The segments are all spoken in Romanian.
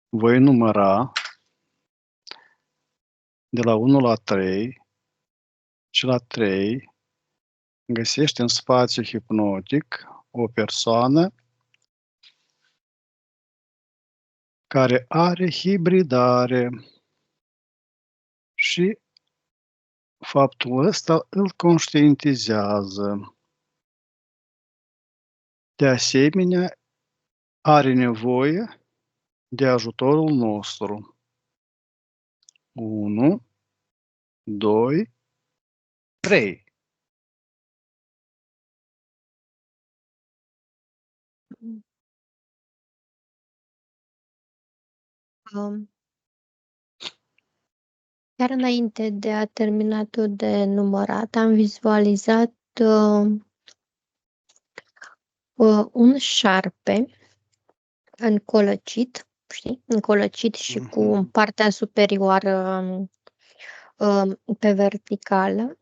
Voi număra de la 1 la 3 și la 3 găsești în spațiu hipnotic o persoană care are hibridare și faptul ăsta îl conștientizează. De asemenea, are nevoie de ajutorul nostru. 1, 2, 3. Um, Chiar înainte de a termina tu de numărat, am vizualizat un șarpe încolăcit, știi? Încolăcit și cu partea superioară pe verticală.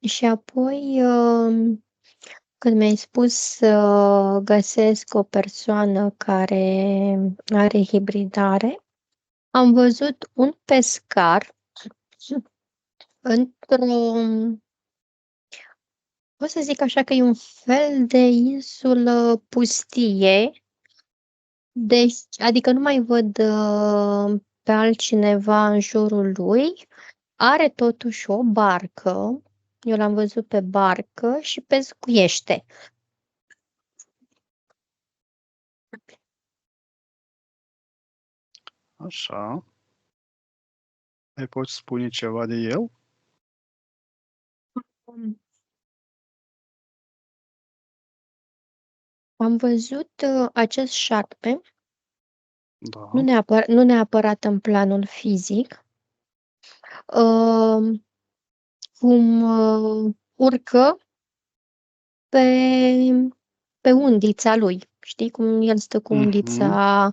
Și apoi, când mi-ai spus să găsesc o persoană care are hibridare, am văzut un pescar într-o, pot să zic așa că e un fel de insulă pustie, deci, adică nu mai văd pe altcineva în jurul lui, are totuși o barcă, eu l-am văzut pe barcă și pescuiește. Așa. Mai poți spune ceva de el? Am văzut acest șarpe, Da. nu neapărat în planul fizic, uh, cum urcă pe undița lui. Știi cum el stă cu undița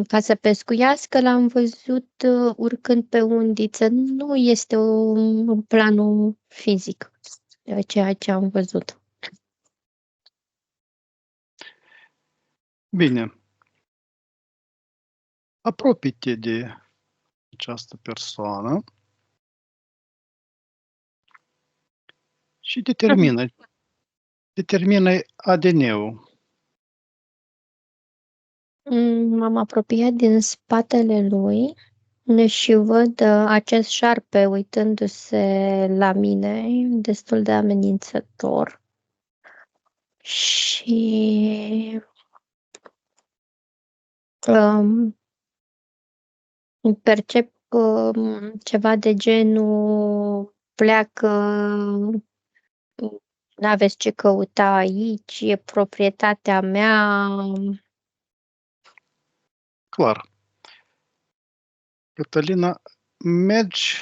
ca să pescuiască, l-am văzut urcând pe undiță. Nu este un planul fizic ceea ce am văzut. Bine. Apropie-te de această persoană și determină ADN-ul. M-am apropiat din spatele lui și văd acest șarpe uitându-se la mine, destul de amenințător. Și percep ceva de genul pleacă, n-aveți ce căuta aici, e proprietatea mea. Clar. Cătălina, mergi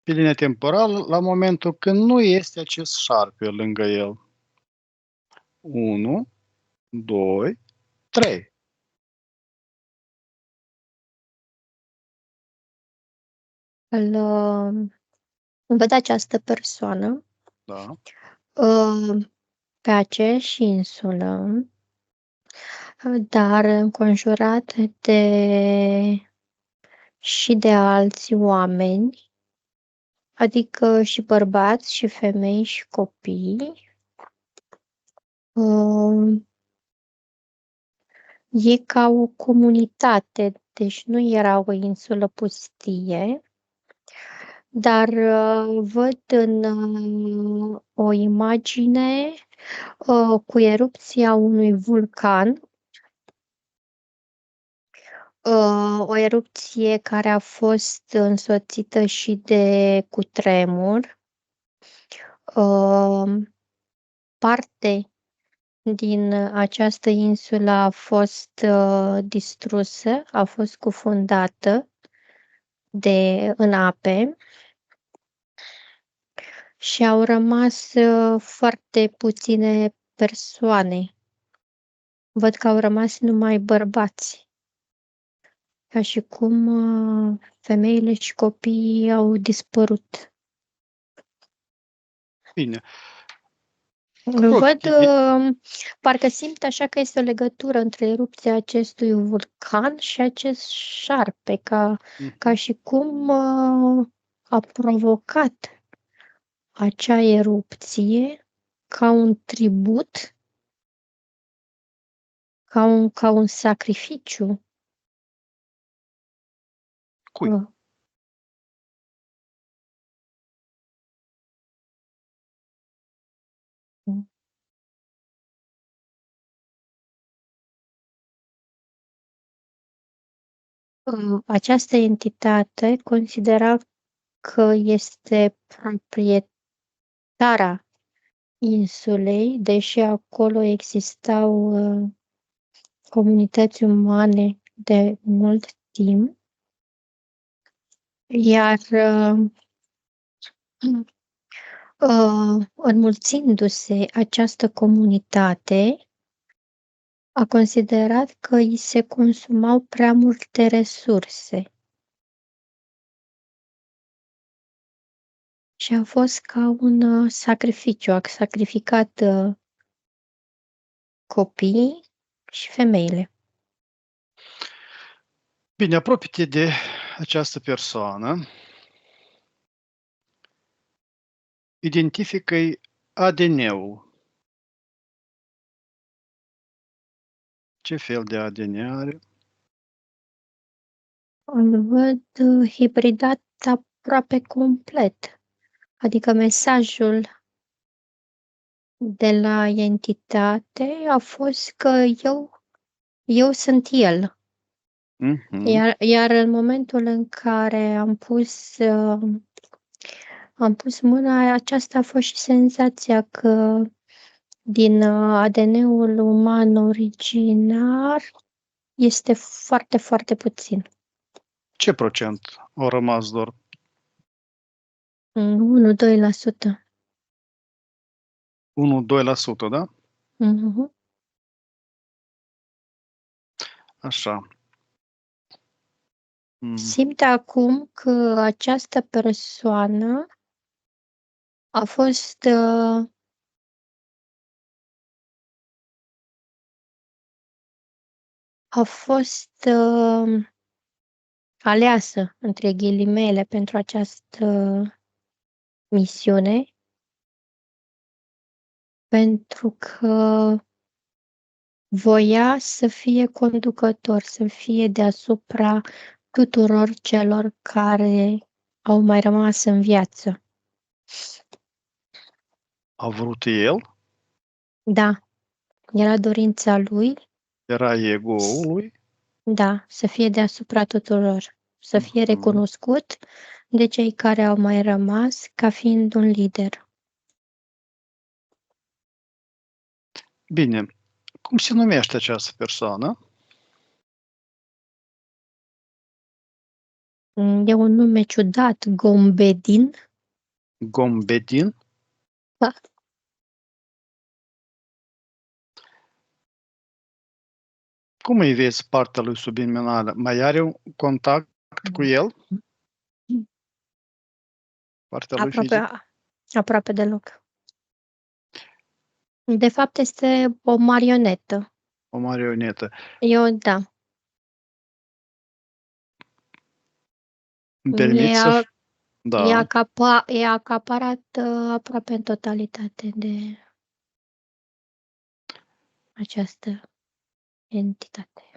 pe linia temporală la momentul când nu este acest șarpe lângă el. 1, 2, 3. Văd această persoană Da. pe aceeași insulă, dar înconjurat și de alți oameni, adică și bărbați, și femei, și copii. E ca o comunitate, deci nu era o insulă pustie, dar văd în o imagine cu erupția unui vulcan, o erupție care a fost însoțită și de cutremur. Parte din această insulă a fost distrusă, a fost cufundată în ape și au rămas foarte puține persoane. Văd că au rămas numai bărbați, ca și cum femeile și copiii au dispărut. Bine. Văd, parcă simt așa că este o legătură între erupția acestui vulcan și acest șarpe, ca și cum a provocat acea erupție ca un tribut, ca un sacrificiu. Cui? Această entitate considera că este proprietara insulei, deși acolo existau comunități umane de mult timp, iar înmulțindu-se această comunitate, a considerat că îi se consumau prea multe resurse. Și a fost ca un sacrificiu, a sacrificat copiii și femeile. Bine, apropie-te de această persoană. Identifică-i ADN-ul. Ce fel de ADN are? Îl văd hibridat aproape complet. Adică mesajul de la entitate a fost că eu sunt el. Iar în momentul în care am pus mâna, aceasta a fost și senzația că din ADN-ul uman originar este foarte, foarte puțin. Ce procent au rămas doar? 1-2%. 1-2%, da? Mhm. Așa. Simt acum că această persoană a fost aleasă, între ghilimele, pentru această misiune, pentru că voia să fie conducător, să fie deasupra tuturor celor care au mai rămas în viață. A vrut el? Da, era dorința lui. Era ego-ul lui? Da, să fie deasupra tuturor, să fie recunoscut de cei care au mai rămas ca fiind un lider. Bine. Cum se numește această persoană? E un nume ciudat, Gombedin. Gombedin? Da. Cum îi vezi partea lui subliminală? Mai are un contact cu el? Partea lui fizică? Aproape deloc. De fapt, este o marionetă. O marionetă. Da. Îmi permit să... Da. E acaparat aproape în totalitate de această entitate.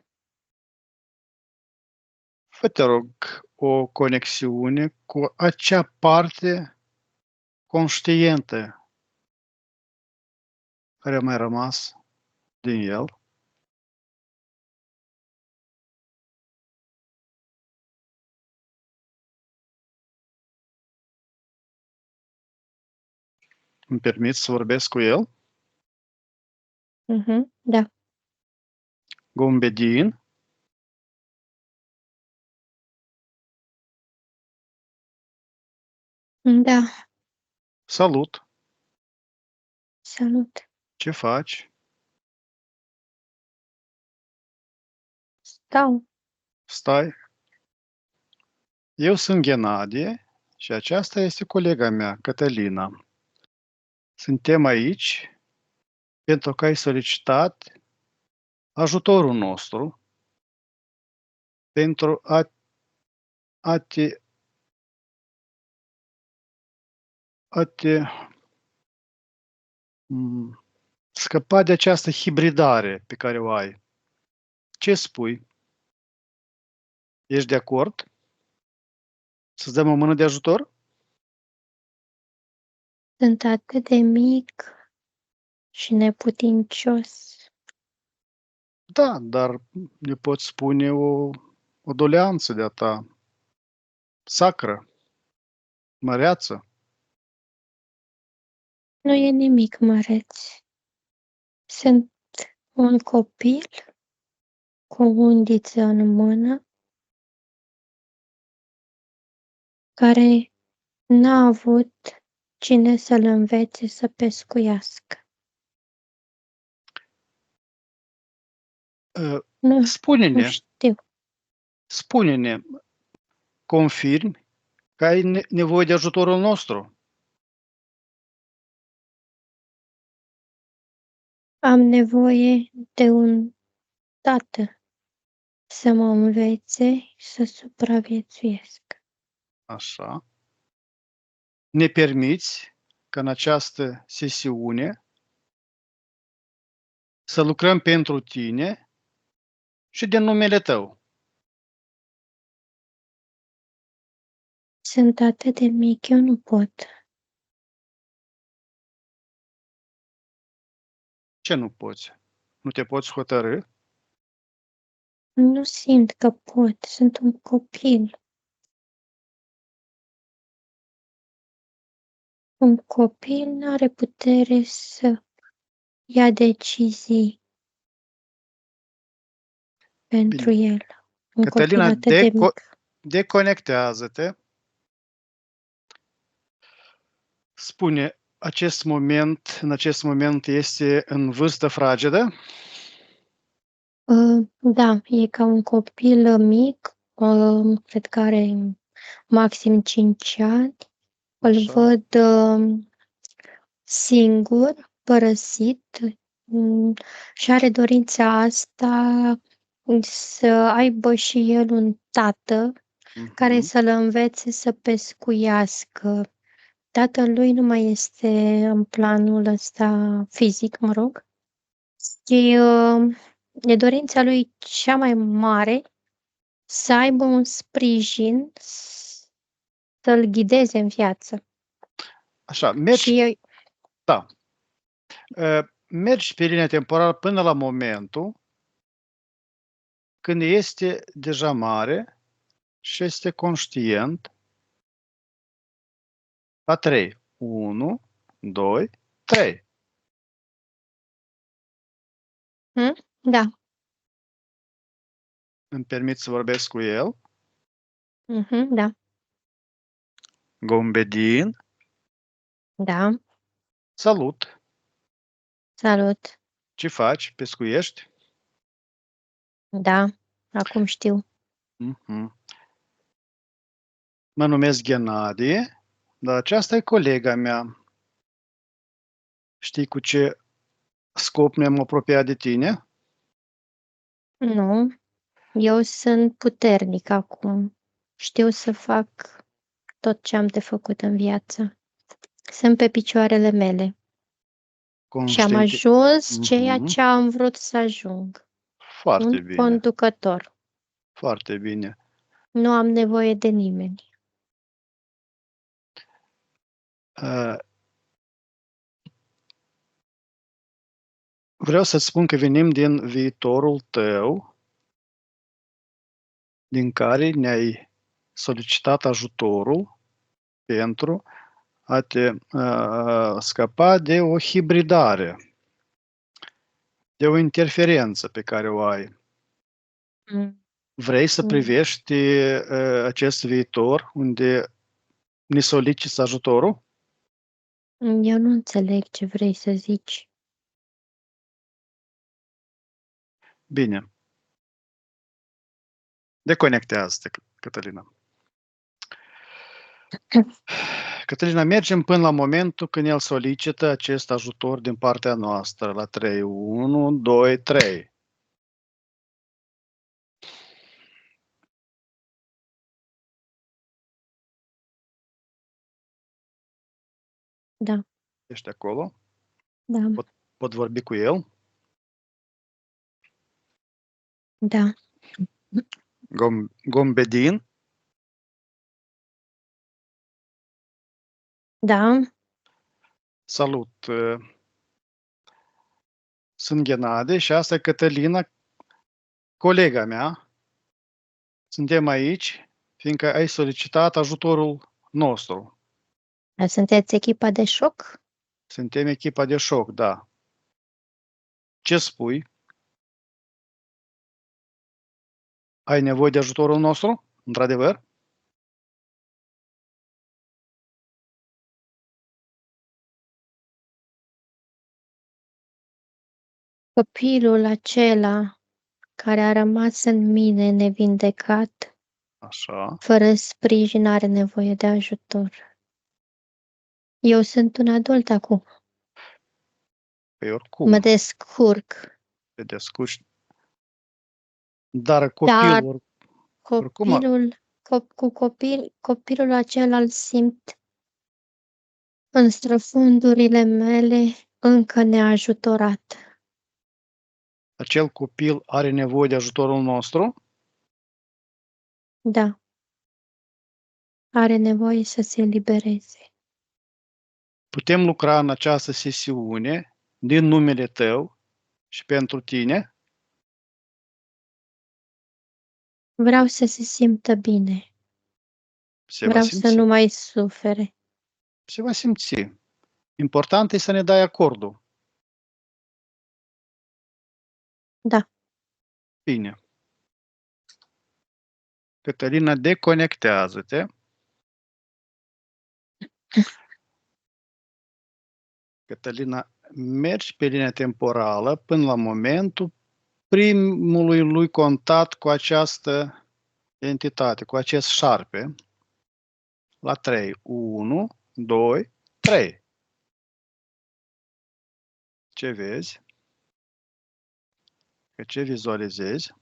Fă, te rog, o conexiune cu acea parte conștientă care a mai rămas din el. Îmi permit să vorbesc cu el? Da. Gombedin? Da. Salut! Salut! Ce faci? Stau. Stai. Eu sunt Ghenadie și aceasta este colega mea, Cătălina. Suntem aici pentru că ai solicitat ajutorul nostru pentru a te scăpa de această hibridare pe care o ai. Ce spui? Ești de acord? Să-ți dăm o mână de ajutor? Sunt atât de mic și neputincios. Da, dar ne poți spune o doleanță de-a ta sacră, măreață. Nu e nimic măreț. Sunt un copil cu o undiță în mână care n-a avut cine să-l învețe să pescuiască. Nu Spune-ne, știu. spune-ne, confirmi că ai nevoie de ajutorul nostru. Am nevoie de un tată să mă învețe să supraviețuiesc. Așa. Ne permiți ca în această sesiune să lucrăm pentru tine și de numele tău. Sunt atât de mic, eu nu pot. Ce nu poți? Nu te poți hotărî? Nu simt că pot, sunt un copil. Un copil nu are putere să ia decizii pentru el. Un Cătălina, copil atât de mic. deconectează-te. Spune, în acest moment este în vârstă fragedă? Da, e ca un copil mic, cred că are maxim 5 ani. Îl Așa. văd singur, părăsit și are dorința asta să aibă și el un tată care să-l învețe să pescuiască. Tatălui nu mai este în planul ăsta fizic, mă rog, și e dorința lui cea mai mare să aibă un sprijin să-l ghideze în viață. Așa, mergi, Și da. Mergi pe linia temporală până la momentul când este deja mare și este conștient. La 3. 1, 2, 3. Da. Îmi permit să vorbesc cu el. Da. Gombedin, Da. salut. Salut. Ce faci? Pescuiești? Da. Acum știu. Mă numesc Ghenadie, dar aceasta e colega mea. Știi cu ce scop ne-am apropiat de tine? Nu. Eu sunt puternic acum. Știu să fac tot ce am de făcut în viață. Sunt pe picioarele mele. Și am ajuns ceea ce am vrut să ajung. Foarte Un bine. conducător. Foarte bine. Nu am nevoie de nimeni. Vreau să-ți spun că venim din viitorul tău, din care ne-ai solicitat ajutorul pentru a te scăpa de o hibridare, de o interferență pe care o ai. Vrei să privești acest viitor unde ne soliciți ajutorul? Eu nu înțeleg ce vrei să zici. Bine. Deconectează-te, Cătălina. Cătălina, mergem până la momentul când el solicită acest ajutor din partea noastră. La 3. 1, 2, 3. Da, Ești acolo? da, Pot vorbi cu el? da, Gombedin? da. Salut! Sunt Ghenade și asta e Cătălina, colega mea. Suntem aici fiindcă ai solicitat ajutorul nostru. Sunteți echipa de șoc? Suntem echipa de șoc, da. Ce spui? Ai nevoie de ajutorul nostru? Într-adevăr? Copilul acela care a rămas în mine nevindecat, Așa. fără sprijin, are nevoie de ajutor. Eu sunt un adult acum. Păi oricum, Mă descurc. te descurci. Dar Dar copilul, oricum, copilul acela îl simt în străfundurile mele încă neajutorat. acel copil are nevoie de ajutorul nostru? Da, are nevoie să se elibereze. Putem lucra în această sesiune din numele tău și pentru tine? Vreau să se simtă bine. Se va Vreau să simți. nu mai sufere. Se va simți. Important e să ne dai acordul. Da, Bine. Cătălina, deconectează-te. Cătălina, mergi pe linia temporală până la momentul primului lui contact cu această entitate, cu acest șarpe. La 3. 1, 2, 3. Ce vezi? Că ce vizualizezi?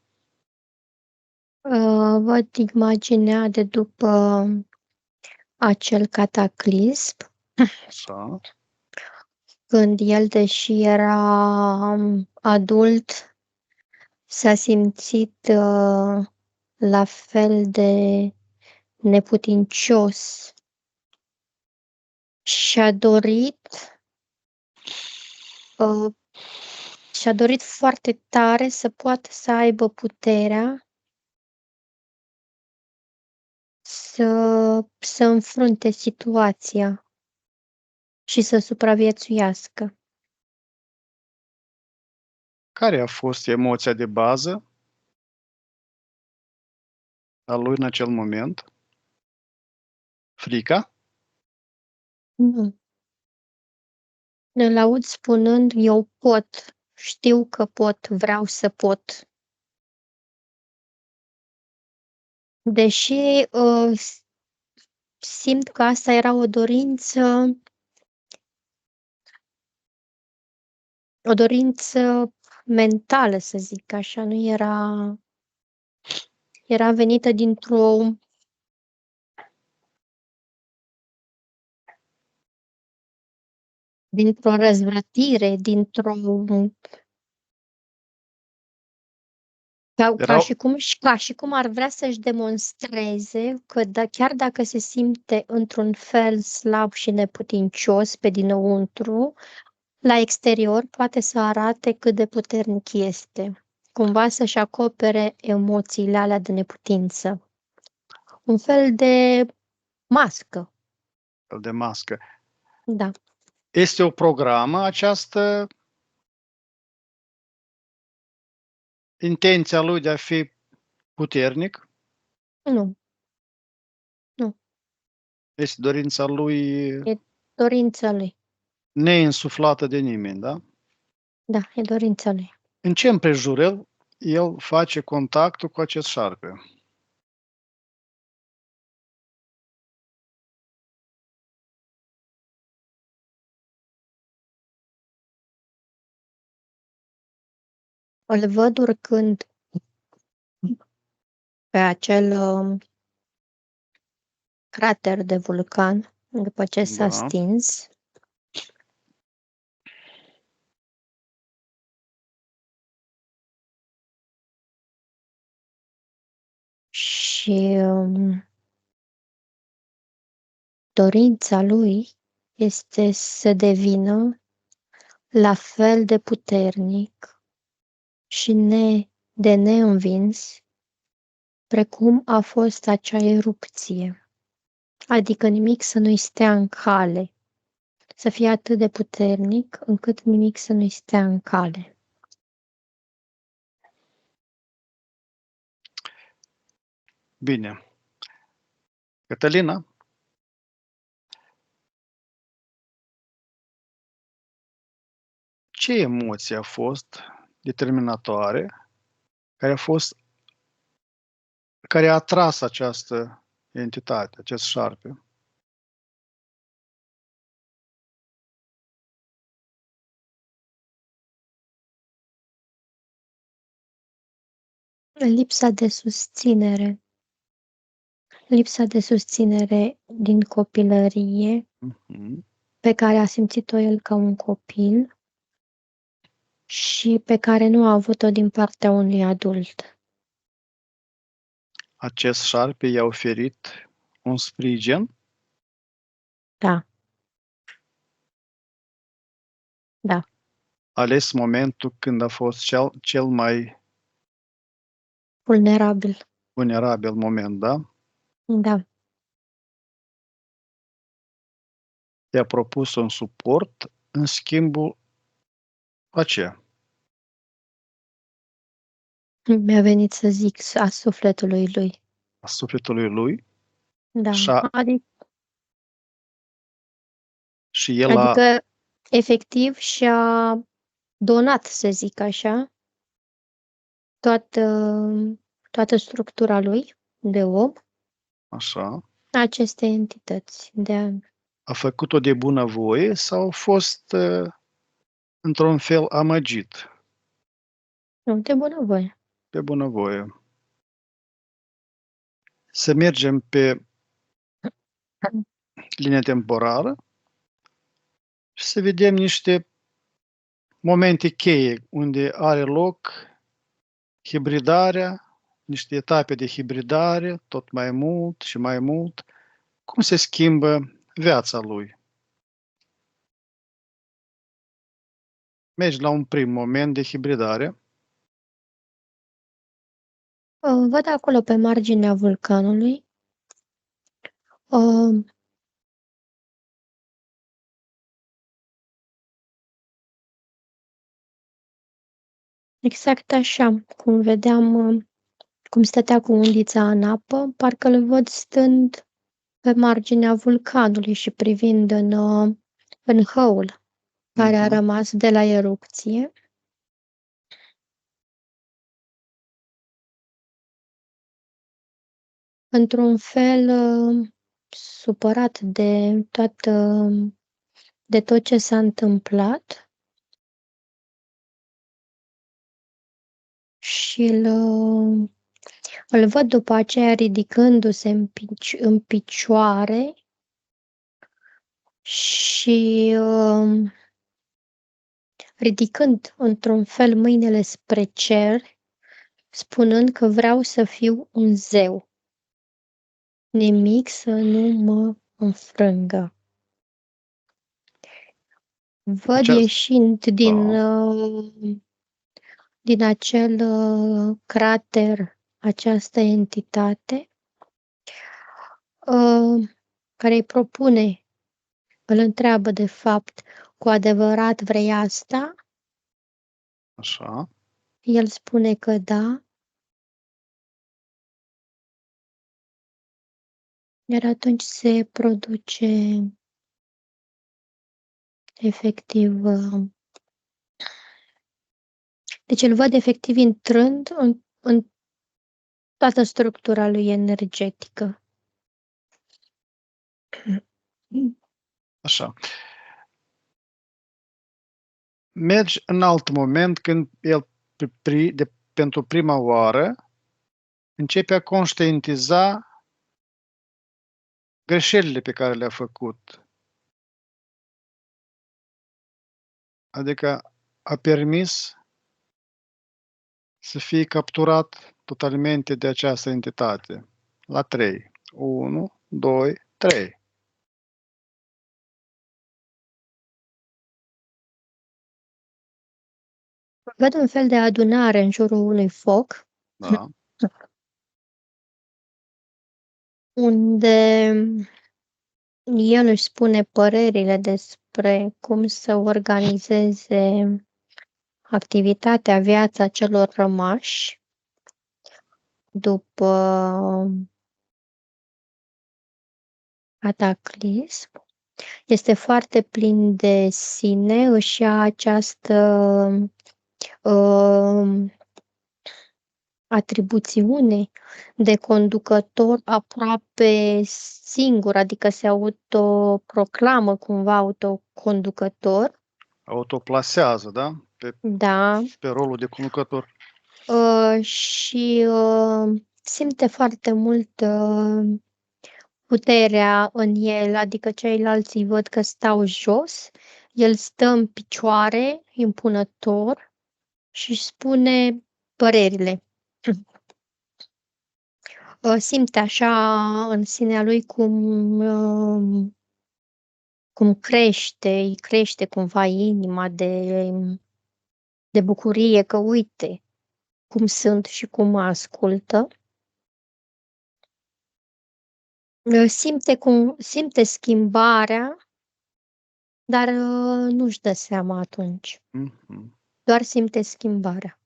văd imaginea de după acel cataclism, Așa. când el, deși era adult, s-a simțit la fel de neputincios și-a dorit și-a dorit foarte tare să poată să aibă puterea să înfrunte situația și să supraviețuiască. Care a fost emoția de bază a lui în acel moment? Frica? Nu. Îl aud spunând: "Eu pot, știu că pot, vreau să pot." Deși simt că asta era o dorință mentală, să zic așa, nu era venită dintr-o răzvrătire, ca și cum ar vrea să-și demonstreze că chiar dacă se simte într-un fel slab și neputincios pe dinăuntru, la exterior poate să arate cât de puternic este. Cumva să-și acopere emoțiile alea de neputință. Un fel de mască. De mască. Da. Este o programă această intenția lui de a fi puternic? Nu. Este dorința lui E dorința lui. neinsuflată de nimeni, da? Da, e dorința lui. În ce împrejur el face contactul cu acest șarpe? Îl văd urcând pe acel crater de vulcan după ce s-a Da. stins. Și dorința lui este să devină la fel de puternic și de neînvins precum a fost acea erupție. Adică nimic să nu-i stea în cale, să fie atât de puternic încât nimic să nu-i stea în cale. Bine. Cătălina? Ce emoție a fost determinatoare care a atras această entitate, acest șarpe? Lipsa de susținere. Lipsa de susținere din copilărie, pe care a simțit-o el ca un copil și pe care nu a avut-o din partea unui adult. Acest șarpe i-a oferit un sprijin? Da. Da. A ales momentul când a fost cel mai Vulnerabil. vulnerabil moment, da? Da. I-a propus un suport în schimbul aceea. Mi-a venit să zic a sufletului lui. A sufletului lui Da. și el Adică, efectiv, și-a donat, să zic așa, toată structura lui de om, așa, aceste entități. a făcut-o de bunăvoie sau a fost într-un fel amăgit? Nu, de bunăvoie. De bunăvoie. Să mergem pe linia temporală și să vedem niște momente cheie unde are loc hibridarea, niște etape de hibridare, tot mai mult și mai mult, cum se schimbă viața lui. Mergi la un prim moment de hibridare. Văd acolo pe marginea vulcanului exact așa, cum vedeam, cum stătea cu undița în apă, parcă îl văd stând pe marginea vulcanului și privind în hăul care a rămas de la erupție. Într-un fel supărat de tot ce s-a întâmplat și îl văd după aceea ridicându-se în picioare și ridicând într-un fel mâinile spre cer, spunând că vreau să fiu un zeu. Nimic să nu mă înfrângă. Văd ieșind din acel crater această entitate care îi propune, îl întreabă de fapt, cu adevărat vrei asta? Așa. El spune că da. Iar atunci se produce efectiv. Deci îl văd efectiv intrând în toată structura lui energetică. Așa. Mergi în alt moment când el pentru prima oară, începe a conștientiza greșelile pe care le-a făcut. Adică a permis să fie capturat totalmente de această entitate. La 3. 1, 2, 3. Văd un fel de adunare în jurul unui foc, Da. unde el își spune părerile despre cum să organizeze activitatea, viața celor rămași după cataclism. Este foarte plin de sine, își ia această atribuțiune de conducător aproape singur, adică se autoproclamă cumva autoconducător. Autoplasează, da? Da, Pe rolul de conducător. și simte foarte mult puterea în el, adică ceilalți îi văd că stau jos, el stă în picioare, impunător, și își spune părerile. Simte așa în sinea lui cum îi crește cumva inima de bucurie că uite cum sunt și cum mă ascultă. Simte schimbarea, dar nu-și dă seama atunci. Doar simte schimbarea.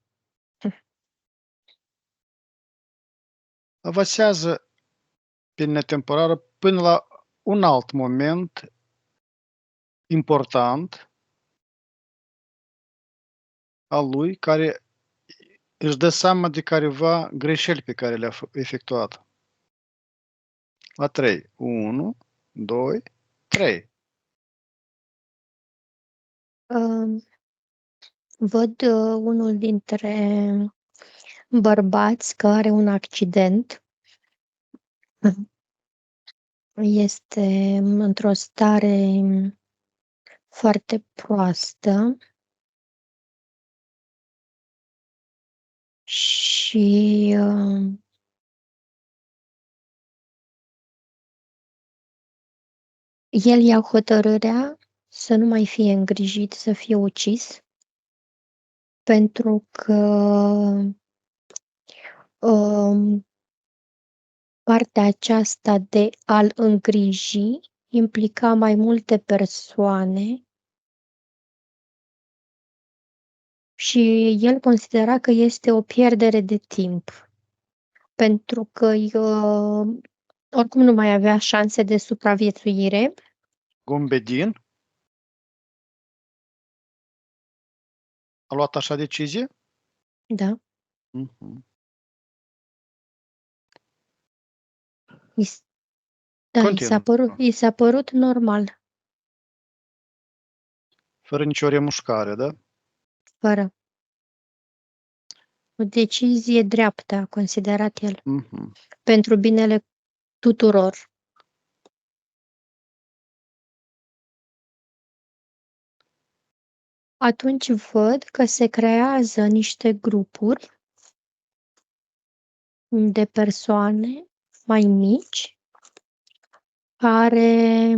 Avansează pe netemporară până la un alt moment important al lui, care își dă seama de careva greșeli pe care le-a efectuat. La 3. 1, 2, 3. Văd unul dintre bărbați că are un accident. Este într-o stare foarte proastă și el ia hotărârea să nu mai fie îngrijit, să fie ucis, pentru că partea aceasta de a-l îngriji implica mai multe persoane și el considera că este o pierdere de timp, pentru că oricum nu mai avea șanse de supraviețuire. Gombedin a luat așa decizie? Da. Da, i s-a părut normal. Fără nicio remușcare, da? Fără. O decizie dreaptă, a considerat el, pentru binele tuturor. Atunci văd că se creează niște grupuri de persoane mai mici care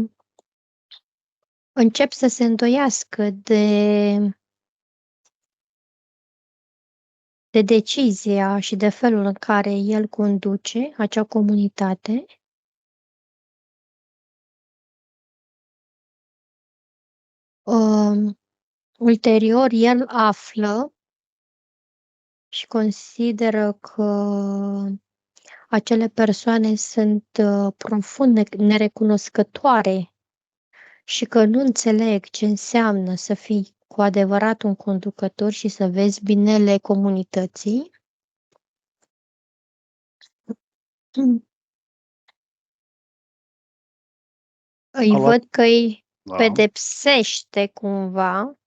încep să se îndoiască de decizia și de felul în care el conduce acea comunitate. Ulterior, el află și consideră că acele persoane sunt profund nerecunoscătoare și că nu înțeleg ce înseamnă să fii cu adevărat un conducător și să vezi binele comunității. Îi văd că îi pedepsește cumva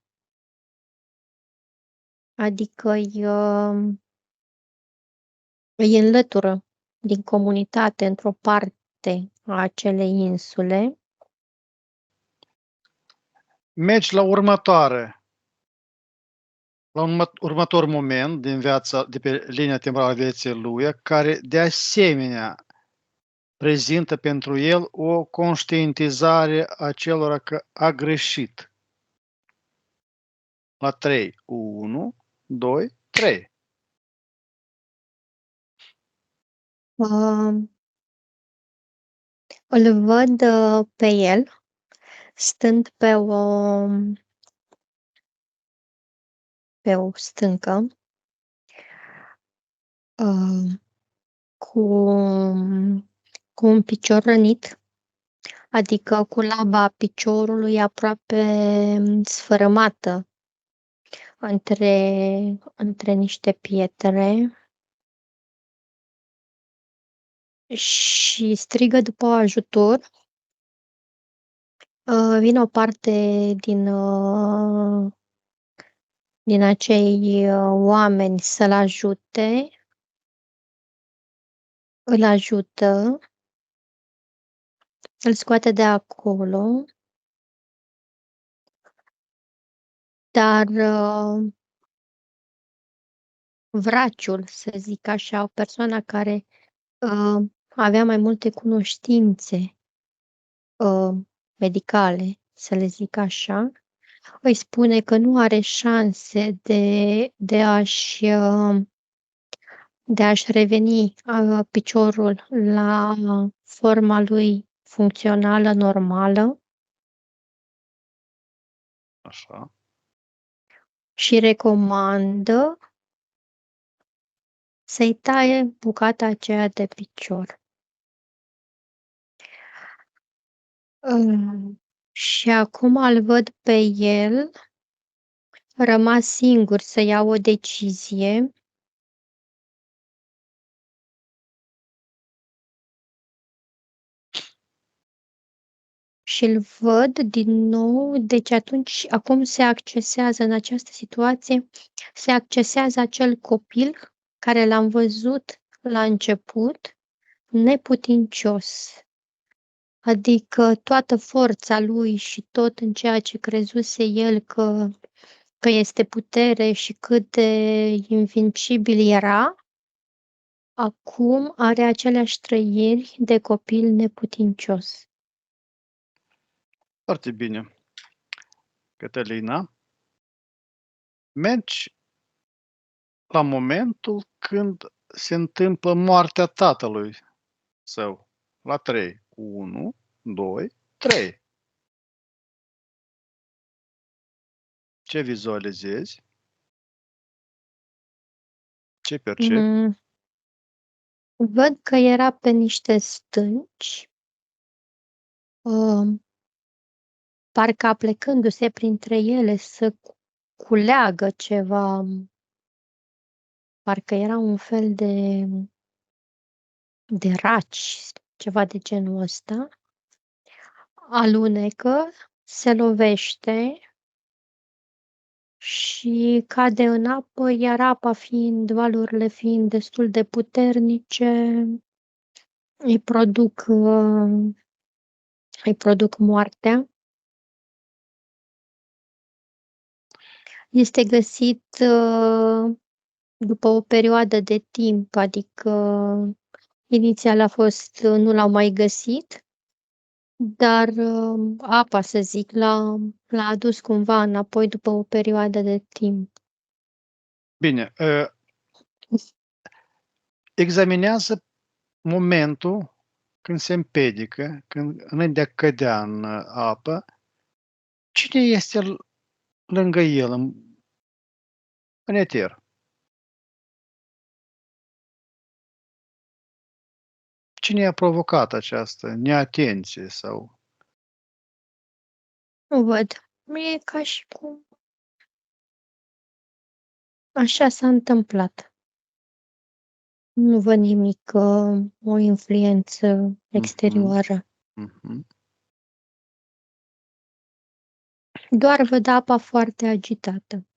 adică îi înlătură din comunitate într-o parte a acelei insule. Mergi la următor moment din viața, de pe linia temporală a vieții lui, care de asemenea prezintă pentru el o conștientizare a celor că a greșit. La 3. 1, 2, 3. Îl văd pe el stând pe o stâncă cu un picior rănit, adică cu laba piciorului aproape sfărâmată între niște pietre și strigă după ajutor. Vine o parte din acei oameni să-l ajute, îl ajută, îl scoate de acolo, dar vraciul, să zic așa, o persoană care avea mai multe cunoștințe medicale, să le zic așa, îi spune că nu are șanse de a-și reveni piciorul la forma lui funcțională, normală. Așa. Și recomandă să-i taie bucata aceea de picior. Și acum îl văd pe el rămas singur să ia o decizie. Și îl văd din nou, deci acum se accesează în această situație, se accesează acel copil care l-am văzut la început, neputincios. Adică toată forța lui și tot în ceea ce crezuse el că este putere și cât de invincibil era, acum are aceleași trăiri de copil neputincios. Foarte bine. Cătălina, mergi la momentul când se întâmplă moartea tatălui său. La 3. 1, 2, 3. Ce vizualizezi? Ce percepi? Văd că era pe niște stânci, parcă aplecându-se printre ele să culeagă ceva, parcă era un fel de raci, ceva de genul ăsta. Alunecă, se lovește și cade în apă, iar valurile fiind destul de puternice, îi produc moartea. Este găsit după o perioadă de timp, adică inițial nu l-au mai găsit, dar apa, să zic, l-a adus cumva înapoi după o perioadă de timp. Bine, examinează momentul când se împiedică, când înainte de a cădea în apă, cine este lângă el în eter? Cine a provocat această neatenție sau... Nu văd. E ca și cum așa s-a întâmplat. Nu văd nimic, o influență exterioară. Doar văd apa foarte agitată.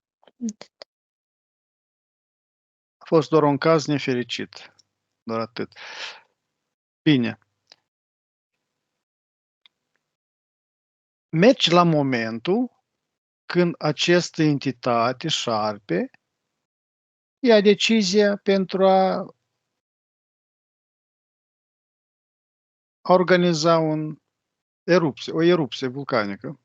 fost doar un caz nefericit. Doar atât. Bine. Mergi la momentul când această entitate, șarpe, ia decizia pentru a organiza o erupție vulcanică.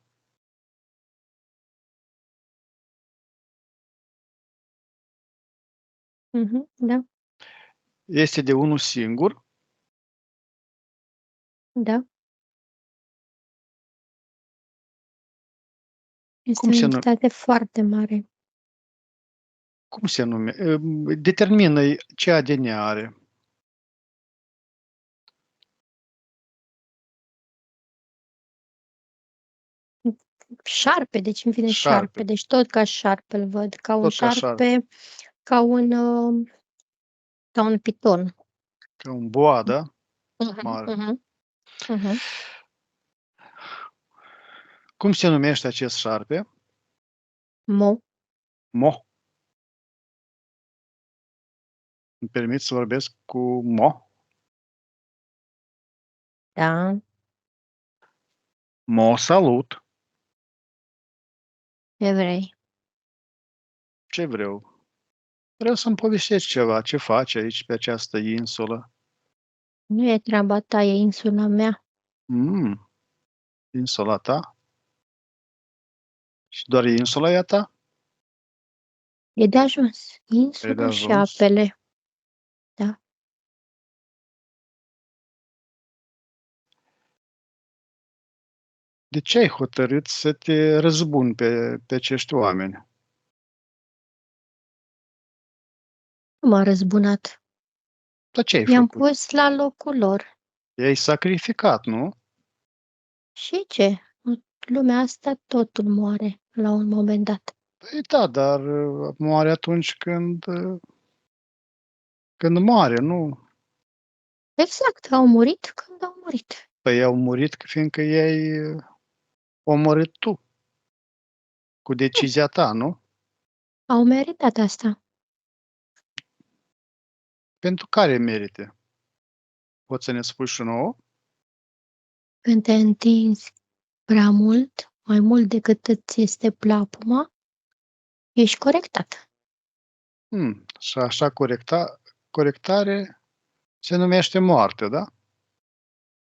Da, Este de unul singur. da. Este Cum o se entitate foarte mare. Cum se numește? Determină ce ADN are. Șarpe, deci îmi vine Șarpe. șarpe. Deci tot ca șarpe îl văd. Ca un Tot ca șarpe, ca un piton. Ca un boa, da? Mhm, Mare. mhm, mhm. Cum se numește acest șarpe? Mo. Mo. Îmi permit să vorbesc cu Mo? Da, Mo, salut! ce vrei. Ce vreau? Vreau să-mi povestești ceva. Ce faci aici, pe această insulă? Nu e treaba ta, e insula mea. Insula ta? Și doar insula e a ta? E de ajuns. E de Insula și ajuns? apele. Da. De ce ai hotărât să te răzbuni pe acești oameni? Nu m-a răzbunat. Dar ce ai I-am făcut? pus la locul lor. I-ai sacrificat, nu? Și ce? Lumea asta totul moare la un moment dat. Păi da, dar moare atunci când moare, nu? Exact, au murit când au murit. Păi au murit fiindcă i-ai omorât tu, cu decizia ta, nu? Au meritat asta. Pentru care merite? Poți să ne spui și nouă? Când te întinzi prea mult, mai mult decât îți este plapuma, ești corectat. Și așa corectare se numește moarte, da?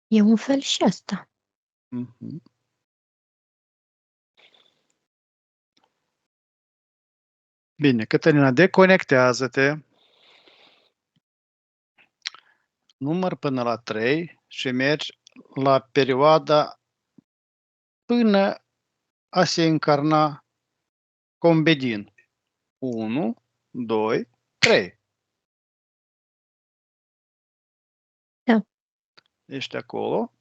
E un fel și asta. Mhm. Bine, Cătălina, deconectează-te, număr până la 3 și mergi la perioada până a se încarna Combedin. 1, 2, 3. Da, Ești acolo.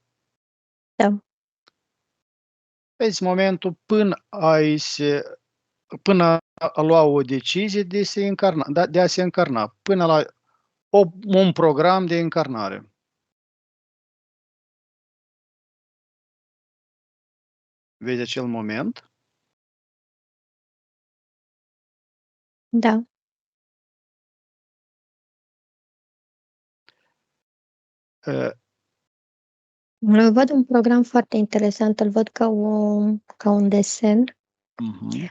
da. Vezi momentul până a lua o decizie de a se încarna, până la un program de încarnare. Vezi acel moment? Da. Văd un program foarte interesant, îl văd ca un desen. Mhm.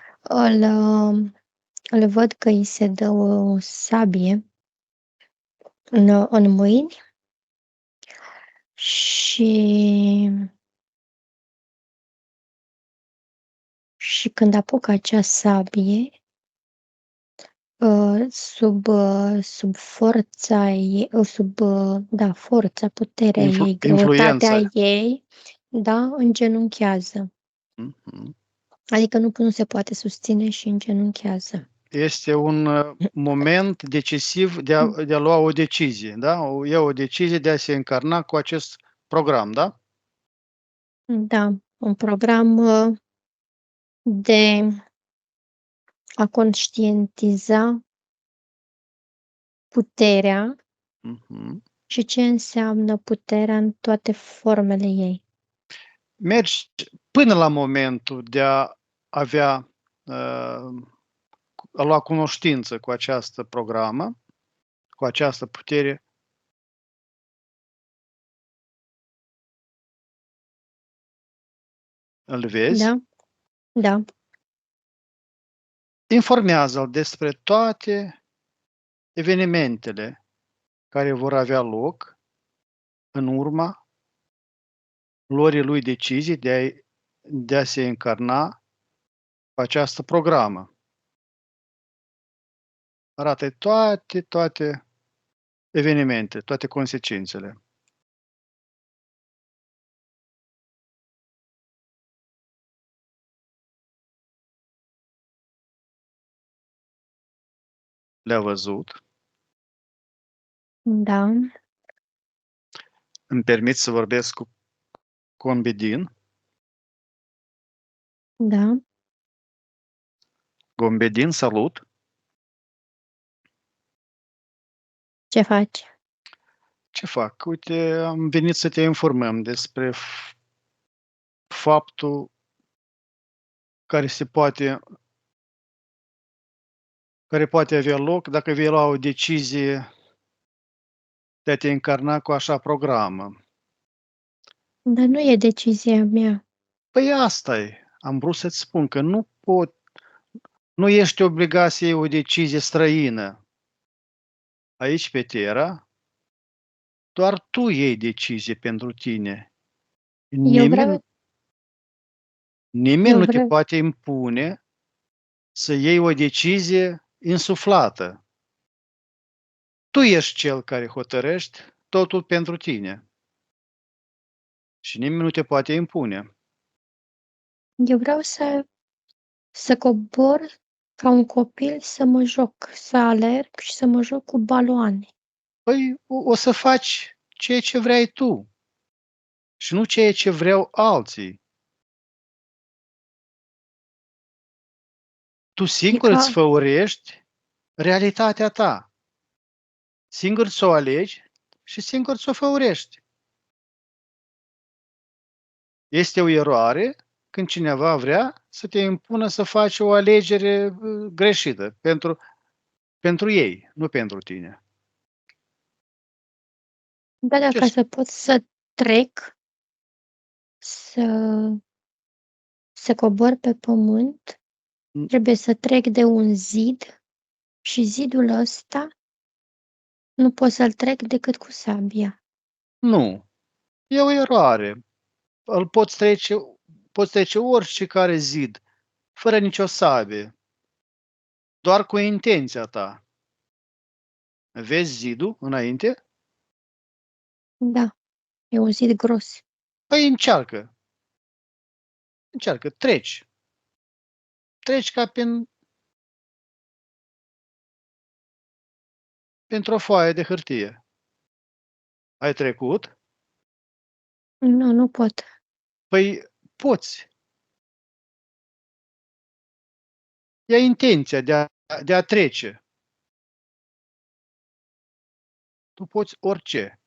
Îl văd că îi se dă o sabie în mâini și când apucă acea sabie, sub forța ei, forța, puterea ei, Influența. greutatea ei, da, îngenunchează. Mhm. Adică nu se poate susține și îngenunchează. Este un moment decisiv de a lua o decizie, da? Ia o decizie de a se încarna cu acest program, da? Da, un program de a conștientiza puterea Mhm. și ce înseamnă puterea în toate formele ei. Mergi până la momentul de a avea, a lua cunoștință cu această programă, cu această putere. Îl vezi? Da, da. Informează-l despre toate evenimentele care vor avea loc în urma luării lui decizii de a se încarna cu această programă. Arată toate evenimente, toate consecințele. Le-a văzut. Da, Îmi permit să vorbesc cu Gombedin. da. Gombedin, salut! Ce faci? Ce fac? Uite, am venit să te informăm despre faptul care poate avea loc dacă vei lua o decizie de a te încarna cu așa programă. Dar nu e decizia mea. Păi asta-i. Am vrut să-ți spun că nu ești obligat să iei o decizie străină. Aici, pe Terra, doar tu iei decizie pentru tine. Eu vreau, Nimeni eu nu te vreau, poate impune să iei o decizie insuflată. Tu ești cel care hotărăști totul pentru tine și nimeni nu te poate impune. eu vreau să cobor ca un copil, să mă joc, să alerg și să mă joc cu baloane. Păi o să faci ceea ce vrei tu și nu ceea ce vreau alții. Tu E singur îți ca, făurești realitatea ta. Singur ți-o alegi și singur ți-o făurești. Este o eroare când cineva vrea să te impună să faci o alegere greșită pentru ei, nu pentru tine. da, Ce ca să pot să trec, să, să cobor pe pământ, trebuie să trec de un zid și zidul ăsta nu pot să-l trec decât cu sabia. Nu, e o eroare. Îl poți trece orice care zid, fără nicio sabie, doar cu intenția ta. Vezi zidul înainte? Da, e un zid gros. Păi încearcă, treci. Treci ca pentru o foaie de hârtie. Ai trecut? Nu, nu pot. Păi poți. Ia intenția de a trece. Tu poți orice.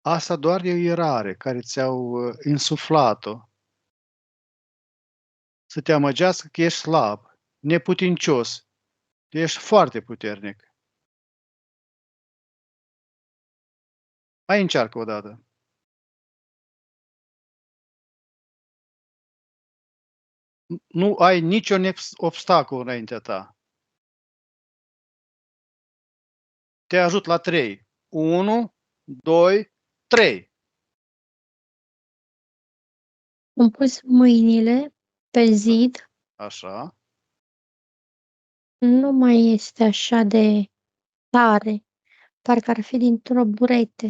Asta doar e o ierare care ți-au insuflat-o. Să te amăgească că ești slab, neputincios. Tu ești foarte puternic. Mai încearcă o dată. Nu ai niciun obstacol înaintea ta. Te ajut la 3. 1, 2, 3. Îmi pus mâinile pe zid, Așa. nu mai este așa de tare, parcă ar fi dintr-o burete,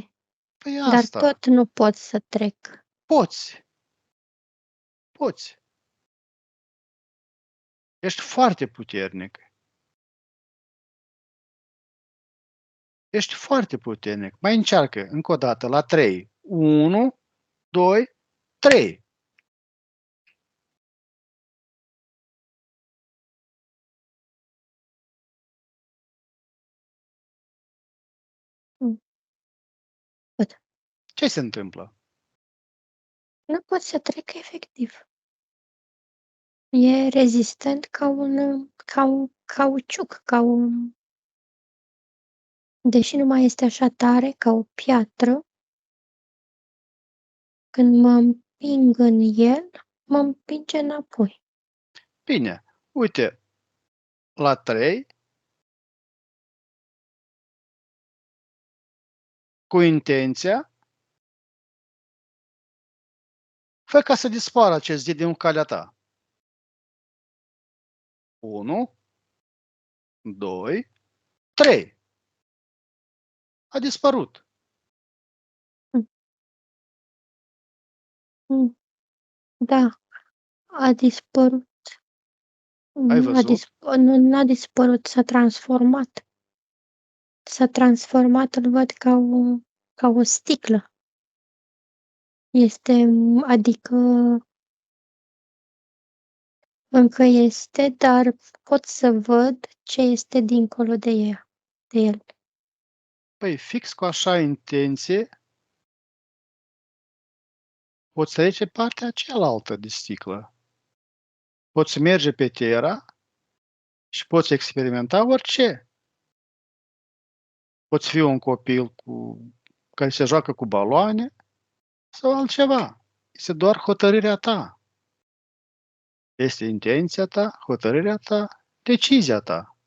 Păi dar asta. tot nu pot să trec. Poți. Poți. Ești foarte puternic. Ești foarte puternic. Mai încearcă încă o dată la 3. 1, 2, 3. Nu pot. Ce se întâmplă? Nu pot să trec efectiv. E rezistent ca un cauciuc, ca un Deși nu mai este așa tare ca o piatră, când mă împing în el, mă împinge înapoi. Bine, uite, la 3, cu intenția, fă ca să dispară acest zid din calea ta. 1, 2, 3. A dispărut. Mm, Da, a dispărut. Ai văzut? Nu, n-a dispărut, s-a transformat. S-a transformat, îl văd ca o sticlă. Adică încă este, dar pot să văd ce este dincolo de el. Păi fix cu așa intenție, poți trece partea cealaltă de sticlă. Poți merge pe Terra și poți experimenta orice. Poți fi un copil care se joacă cu baloane sau altceva. Este doar hotărârea ta. Este intenția ta, hotărârea ta, decizia ta.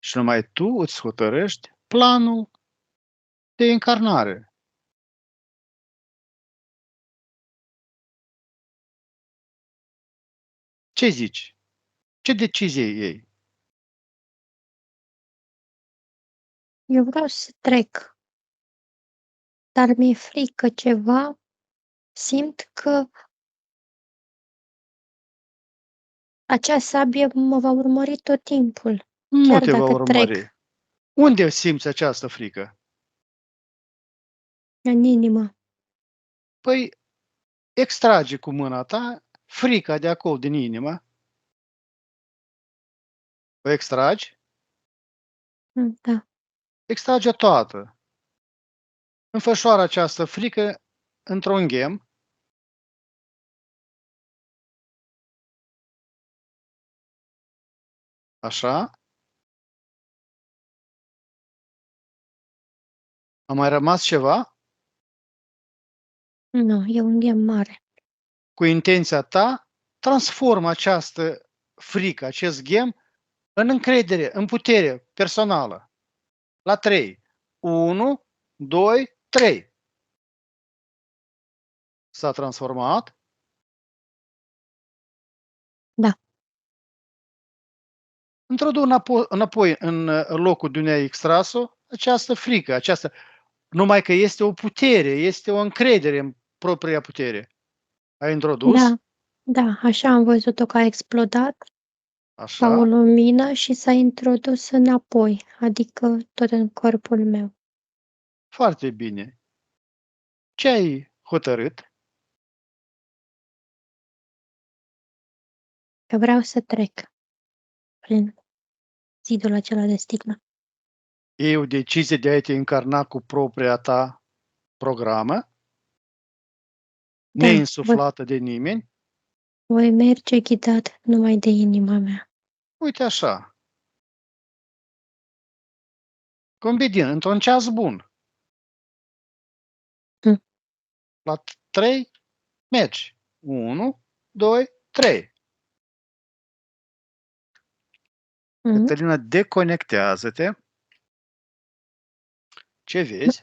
Și numai tu îți hotărăști planul de încarnare. Ce zici? Ce decizie iei? Eu vreau să trec, dar mi-e frică ceva. Simt că acea sabie mă va urmări tot timpul, Nu chiar te va dacă trec urmări. Unde simți această frică? în inimă. Păi extrage cu mâna ta frica de acolo din inimă. O extragi? Da, Extrage toată. Înfășoară această frică într-un ghem. Așa. A mai rămas ceva? nu, e un ghem mare. Cu intenția ta, transformă această frică, acest ghem, în încredere, în putere personală. La 3. 1, 2, 3. S-a transformat. Da, Introdu înapoi în locul de unde ai extras-o această frică, numai că este o putere, este o încredere în propria putere. Ai introdus, da, da, așa am văzut-o că a explodat ca o așa, lumină și s-a introdus înapoi, adică tot în corpul meu. foarte bine. Ce ai hotărât? Că vreau să trec prin zidul acela de sticlă. E o decizie de a te încarna cu propria ta programă, Da, neinsuflată de nimeni. voi merge ghidat numai de inima mea. Uite așa, combine, într-un ceas bun. Mm. La 3, mergi. 1, 2, 3. Mm. Cătălina, deconectează-te. Ce vezi?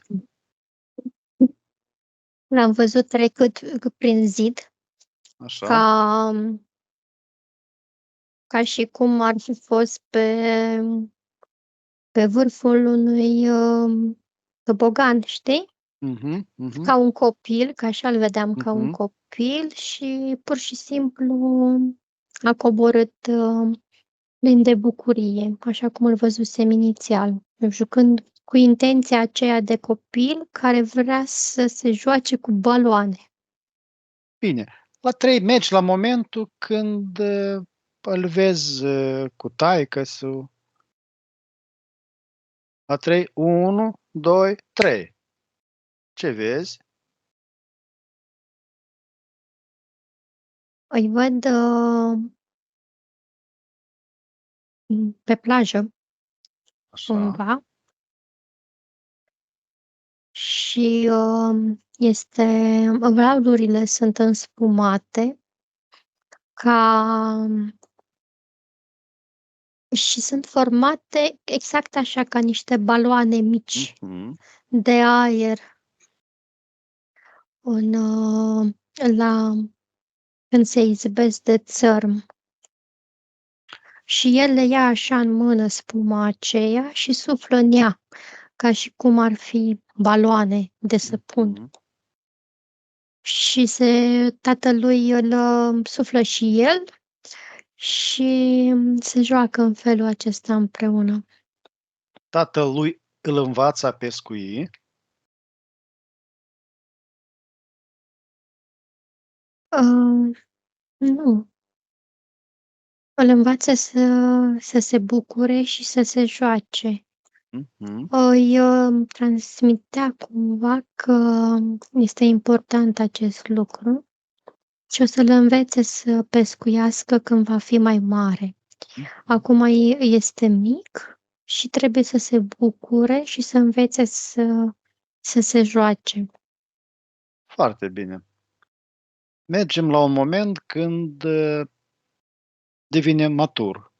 L-am văzut trecut prin zid, Așa. ca, ca și cum ar fi fost pe vârful unui tobogan, știi? Mhm, mhm, Ca un copil, că așa îl vedeam ca un mhm. copil și pur și simplu a coborât plin de bucurie, așa cum îl văzusem inițial, jucând cu intenția aceea de copil care vrea să se joace cu baloane. Bine. La 3 mergi la momentul când îl vezi cu taică-su. La 3, 1, 2, 3. Ce vezi? Îi văd pe plajă Așa. cumva. Și valurile sunt înspumate și sunt formate exact așa ca niște baloane mici Mhm. de aer când se izbesc de țărm. Și el le ia așa în mână spuma aceea și suflă în ea, ca și cum ar fi baloane de săpun. Mhm. Și tatălui îl suflă și el și se joacă în felul acesta împreună. Tatălui îl învață a pescui. Nu. Îl învață să se bucure și să se joace. Mhm. Îi transmitea cumva că este important acest lucru și o să-l învețe să pescuiască când va fi mai mare. Acum este mic și trebuie să se bucure și să învețe să se joace. Foarte bine. Mergem la un moment când devine matur.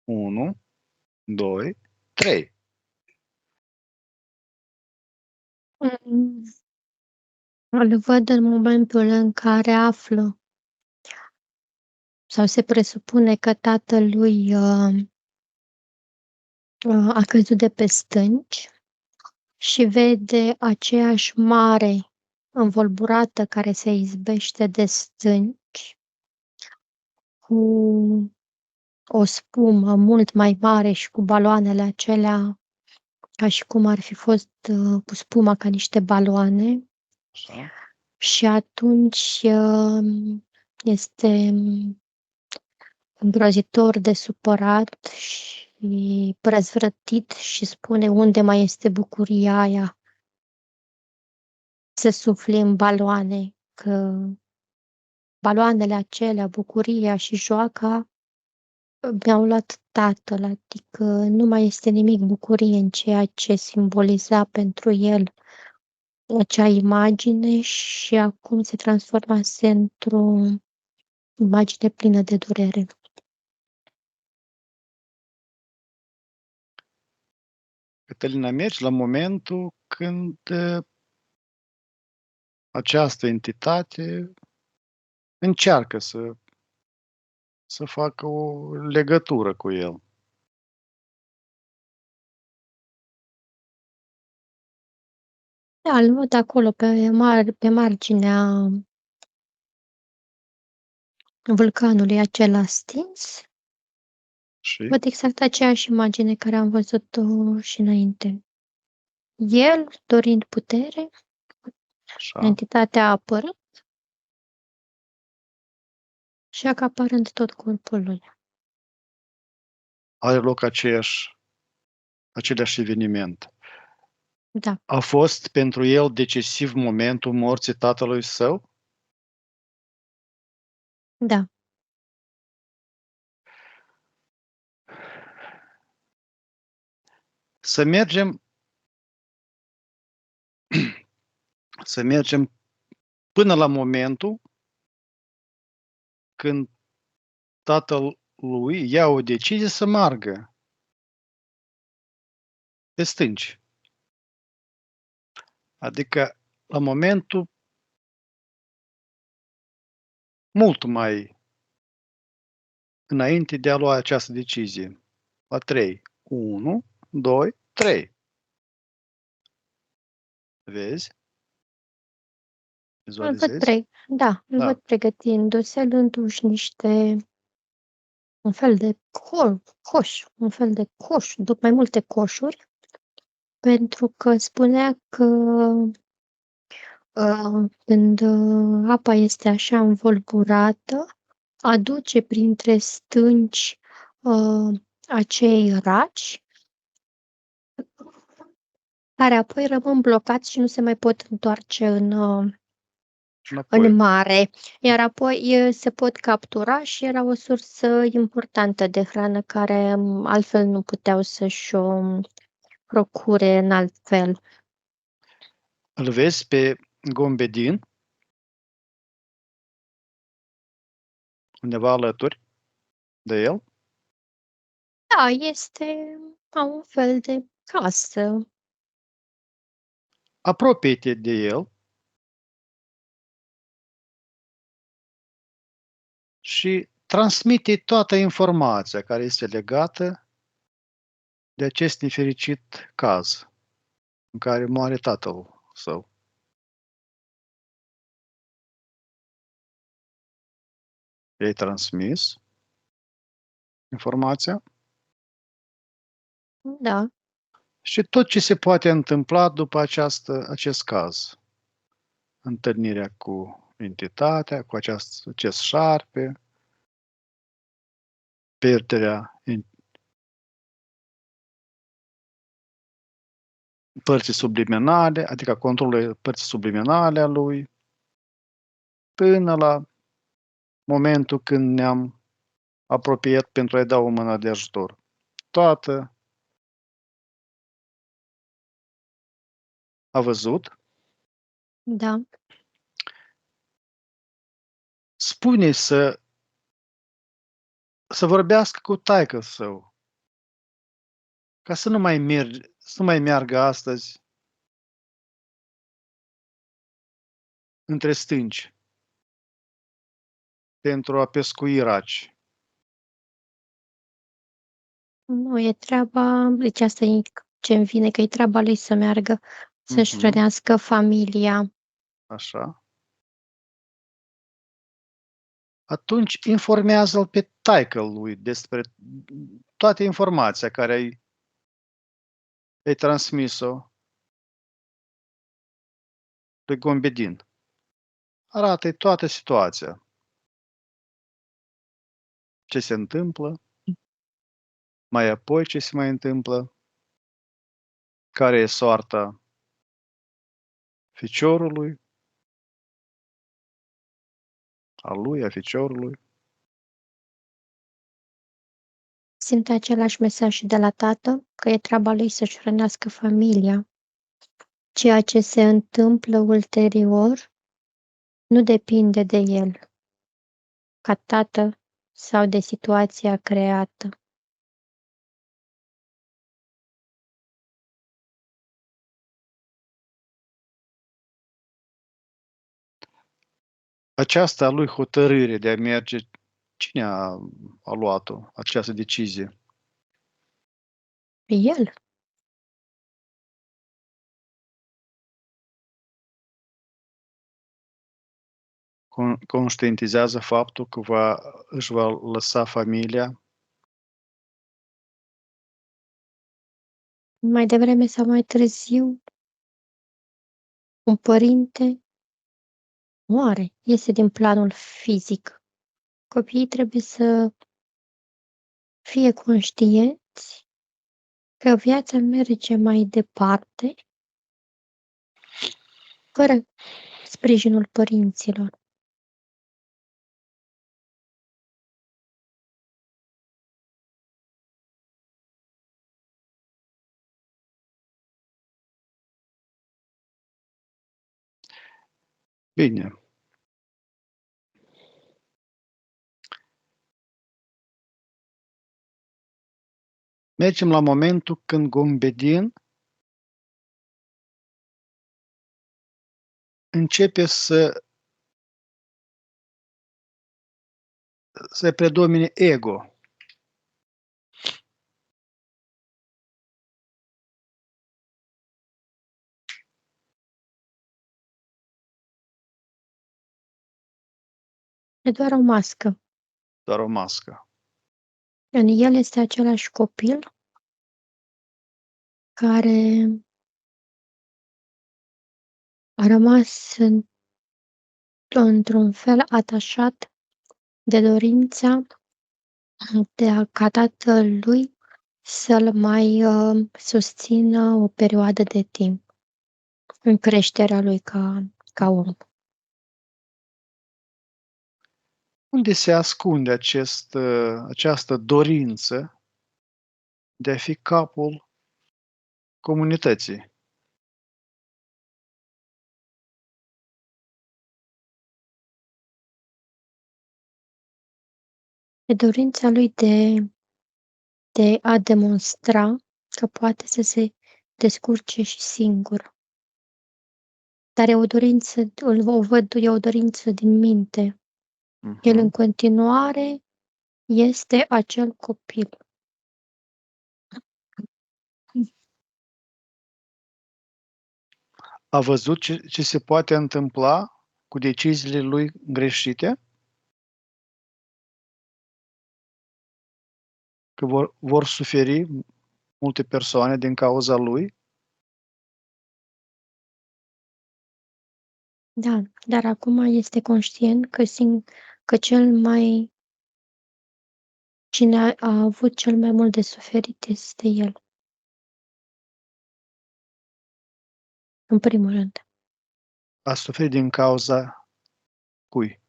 1, 2, 3. Mm. Îl văd în momentul în care află sau se presupune că tatălui a căzut de pe stânci și vede aceeași mare învolburată care se izbește de stânci cu o spumă mult mai mare și cu baloanele acelea ca și cum ar fi fost cu spuma ca niște baloane. Așa. Și atunci este îngrozitor de supărat și răzvrătit și spune unde mai este bucuria aia să sufli în baloane, că baloanele acelea, bucuria și joaca mi-au luat tatăl, adică nu mai este nimic bucurie în ceea ce simboliza pentru el acea imagine și acum se transformase într-o imagine plină de durere. Cătălina, mergi la momentul când această entitate încearcă să facă o legătură cu el. Da, îl văd acolo pe marginea vulcanului acela stins. Și Văd exact aceeași imagine care am văzut-o și înainte. El, dorind putere, așa, entitatea apărând și acaparând tot corpul lui. are loc același eveniment. Da, A fost pentru el decisiv momentul morții tatălui său? da. Să mergem să mergem până la momentul când tatăl lui ia o decizie să meargă pe stânci. Adică la momentul mult mai înainte de a lua această decizie. La 3. 1, 2, 3. Vezi? Îl văd Vizualizezi? îl Da. văd pregătindu-se, luându-și un fel de coș, duc mai multe coșuri, pentru că spunea că când apa este așa învolburată, aduce printre stânci acei raci care apoi rămân blocați și nu se mai pot întoarce înapoi. în mare, iar apoi se pot captura și era o sursă importantă de hrană care altfel nu puteau să-și o procure în alt fel. Îl vezi pe Gombedin undeva alături de el? Da, este ca un fel de casă. Apropie-te de el și transmite toată informația care este legată de acest nefericit caz în care moare tatăl său. I-ai transmis informația Da, și tot ce se poate întâmpla după acest caz. Întâlnirea cu entitatea, cu acest șarpe, pierderea părții subliminale, adică controlul părții subliminale a lui, până la momentul când ne-am apropiat pentru a-i da o mână de ajutor. Toată a văzut. da. Spune să vorbească cu taică său, ca să nu mai meargă astăzi între stânci pentru a pescui raci. Nu e treaba, deci asta e ce-mi vine, că e treaba lui să meargă să-și hrănească familia. Așa. Atunci informează-l pe taică-l lui despre toată informația care ai transmis-o lui Gombedin. Arată-i toată situația. Ce se întâmplă, mai apoi ce se mai întâmplă, care e soarta ficiorului, a lui, a ficiorului. Simt același mesaj și de la tată, că e treaba lui să-și hrănească familia. Ceea ce se întâmplă ulterior nu depinde de el, ca tată sau de situația creată. Aceasta a lui hotărâre de a merge, cine a luat-o, această decizie? El, Conștientizează faptul că își va lăsa familia mai devreme sau mai târziu, un părinte moare, iese din planul fizic. Copiii trebuie să fie conștienți că viața merge mai departe fără sprijinul părinților. bine. Mergem la momentul când Gombedin începe să predomine ego. E doar o mască. Doar o mască. În el este același copil care a rămas într-un fel atașat de dorința ca tatălui să-l mai susțină o perioadă de timp în creșterea lui ca om. Unde se ascunde această dorință de a fi capul comunității? E dorința lui de a demonstra că poate să se descurce și singur. Dar e o dorință, o văd, e o dorință din minte. El în continuare este acel copil. A văzut ce se poate întâmpla cu deciziile lui greșite? Că vor suferi multe persoane din cauza lui? Da, dar acum este conștient că cine a avut cel mai mult de suferit este el, în primul rând. A suferit din cauza cui?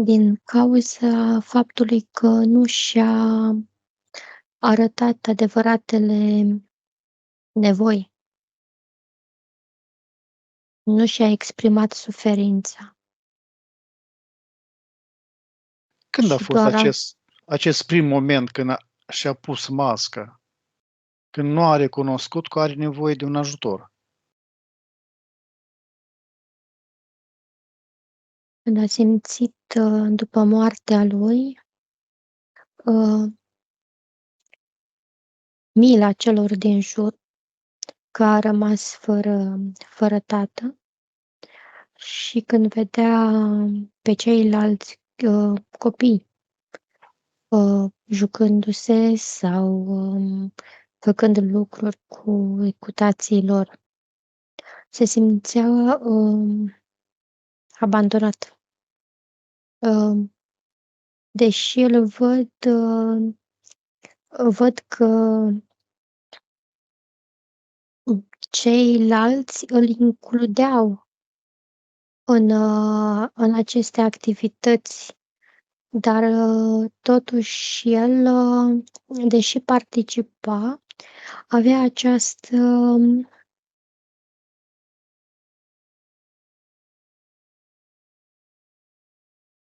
Din cauza faptului că nu și-a arătat adevăratele nevoi, nu și-a exprimat suferința Când a și fost doar acest prim moment când și-a pus masca? Când nu a recunoscut că are nevoie de un ajutor? când a simțit după moartea lui mila celor din jur, că a rămas fără tată, și când vedea pe ceilalți copii jucându-se sau făcând lucruri cu tații lor, se simțea abandonat. Deși îl văd că ceilalți îl includeau în aceste activități, dar totuși el, deși participa, avea această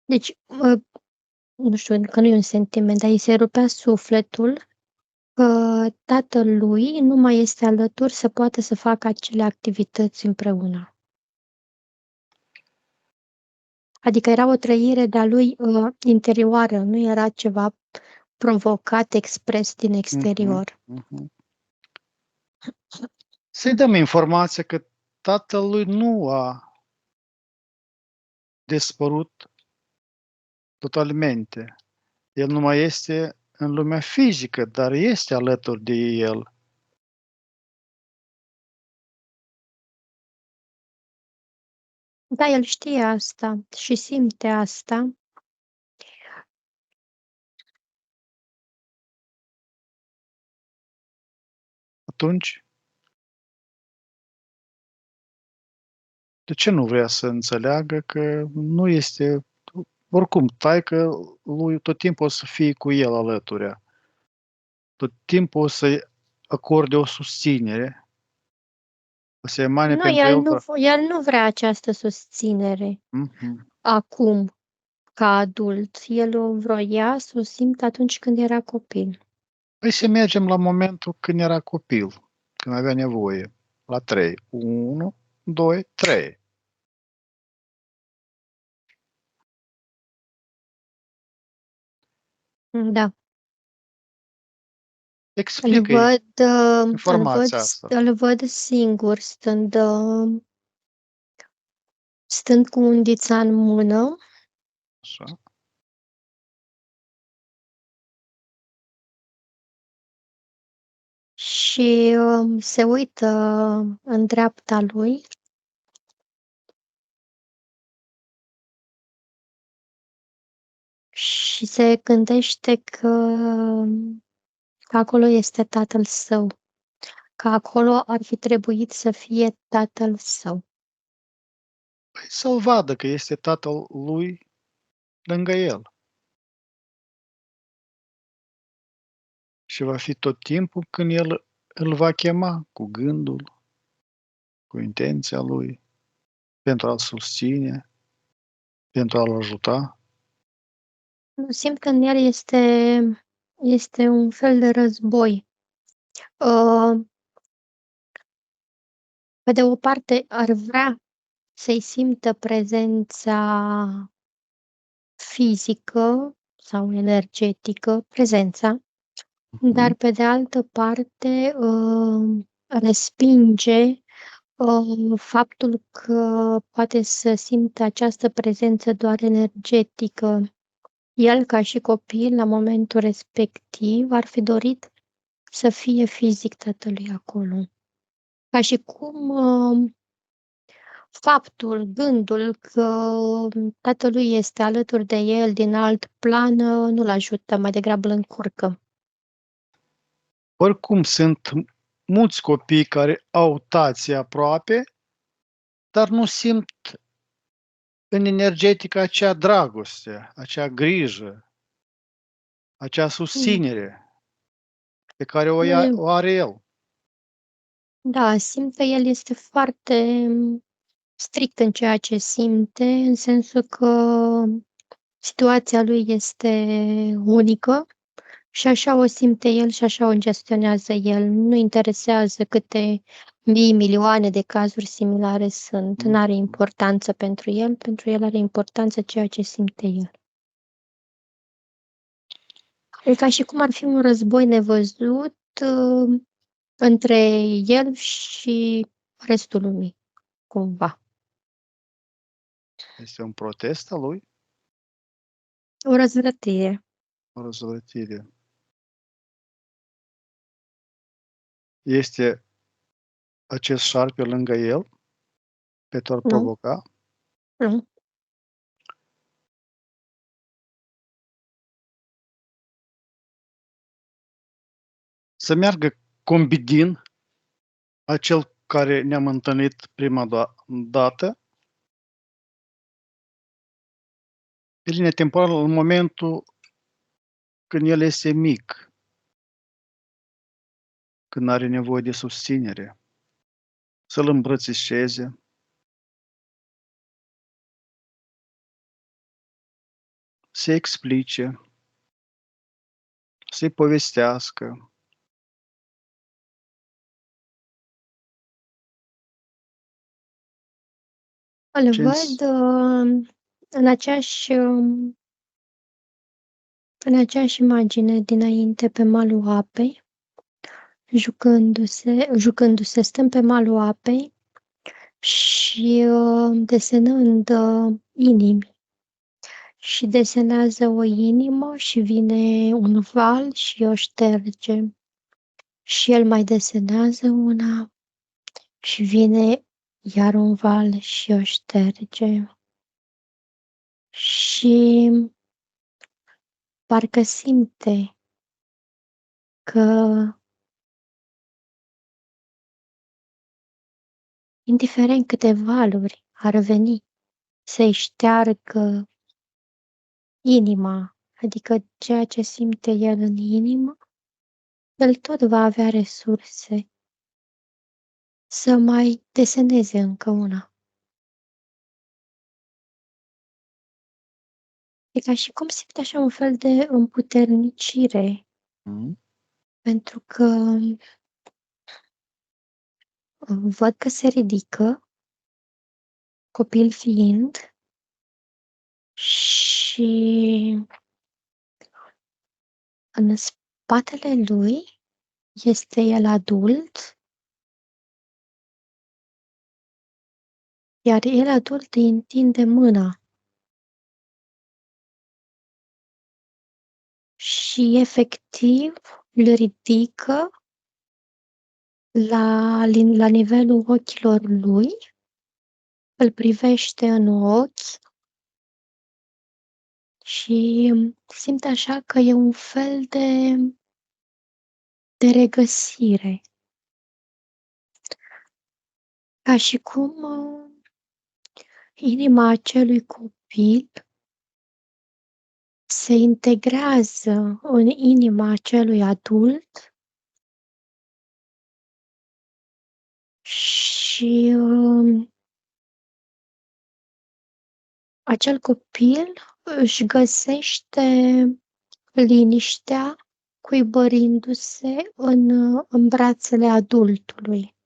deci, nu știu, că nu e un sentiment, dar îi se rupea sufletul că tatălui nu mai este alături să poată să facă acele activități împreună. Adică era o trăire de-a lui interioară, nu era ceva provocat expres din exterior. Să-i dăm informația că tatălui nu a dispărut totalmente. El nu mai este în lumea fizică, dar este alături de el. Da, el știe asta și simte asta. Atunci, de ce nu vrea să înțeleagă că nu este... Oricum, taică lui tot timpul o să fie cu el alături. Tot timpul o să-i acorde o susținere. O să emane Nu, pentru el. el nu vrea această susținere acum, ca adult. El o vroia să o simtă atunci când era copil. Păi să mergem la momentul când era copil, când avea nevoie. La 3. 1, 2, 3. Da. Explică-i informația asta. Îl văd singur, stând cu undița în mână. Așa. Și se uită în dreapta lui și se gândește că acolo este tatăl său, că acolo ar fi trebuit să fie tatăl său. să-l vadă că este tatăl lui lângă el. Și va fi tot timpul când el îl va chema cu gândul, cu intenția lui, pentru a-l susține, pentru a-l ajuta. Simt că în el este un fel de război. Pe de o parte, ar vrea să-i simtă prezența fizică sau energetică, prezența, dar pe de altă parte respinge faptul că poate să simtă această prezență doar energetică. El, ca și copil, la momentul respectiv, ar fi dorit să fie fizic tatălui acolo. Ca și cum faptul, gândul că tatălui este alături de el din alt plan nu-l ajută, mai degrabă îl încurcă. Oricum sunt mulți copii care au tații aproape, dar nu simt în energetică acea dragoste, acea grijă, acea susținere pe care o are el. Da, simt că el este foarte strict în ceea ce simte, în sensul că situația lui este unică și așa o simte el și așa o gestionează el. Nu interesează câte mii, milioane de cazuri similare sunt. Nu are importanță pentru el are importanță ceea ce simte el. E ca și cum ar fi un război nevăzut între el și restul lumii, cumva. Este un protest al lui, O răzvrătire. o răzvrătire. Este acest șarpe lângă el, pentru a-l Nu, provoca. nu. Să meargă Combidin, acel care ne-am întâlnit prima dată, pe linie temporală în momentul când el este mic, când are nevoie de susținere, să-l îmbrățișeze, să explice, să-i povestească. Îl Ce văd în aceeași imagine dinainte pe malul apei, jucându-se, stând pe malul apei și desenând inimi. Și desenează o inimă și vine un val și o șterge. Și el mai desenează una și vine iar un val și o șterge. Și parcă simte că, indiferent câte valuri ar veni să-i șteargă inima, adică ceea ce simte el în inimă, el tot va avea resurse să mai deseneze încă una. E ca și cum simte așa un fel de împuternicire, pentru că văd că se ridică, copil fiind, și în spatele lui este el adult, iar el adult îi întinde mâna și efectiv îl ridică la nivelul ochilor lui, îl privește în ochi și simte așa că e un fel de regăsire. Ca și cum inima acelui copil se integrează în inima acelui adult și acel copil își găsește liniștea cuibărindu-se în brațele adultului.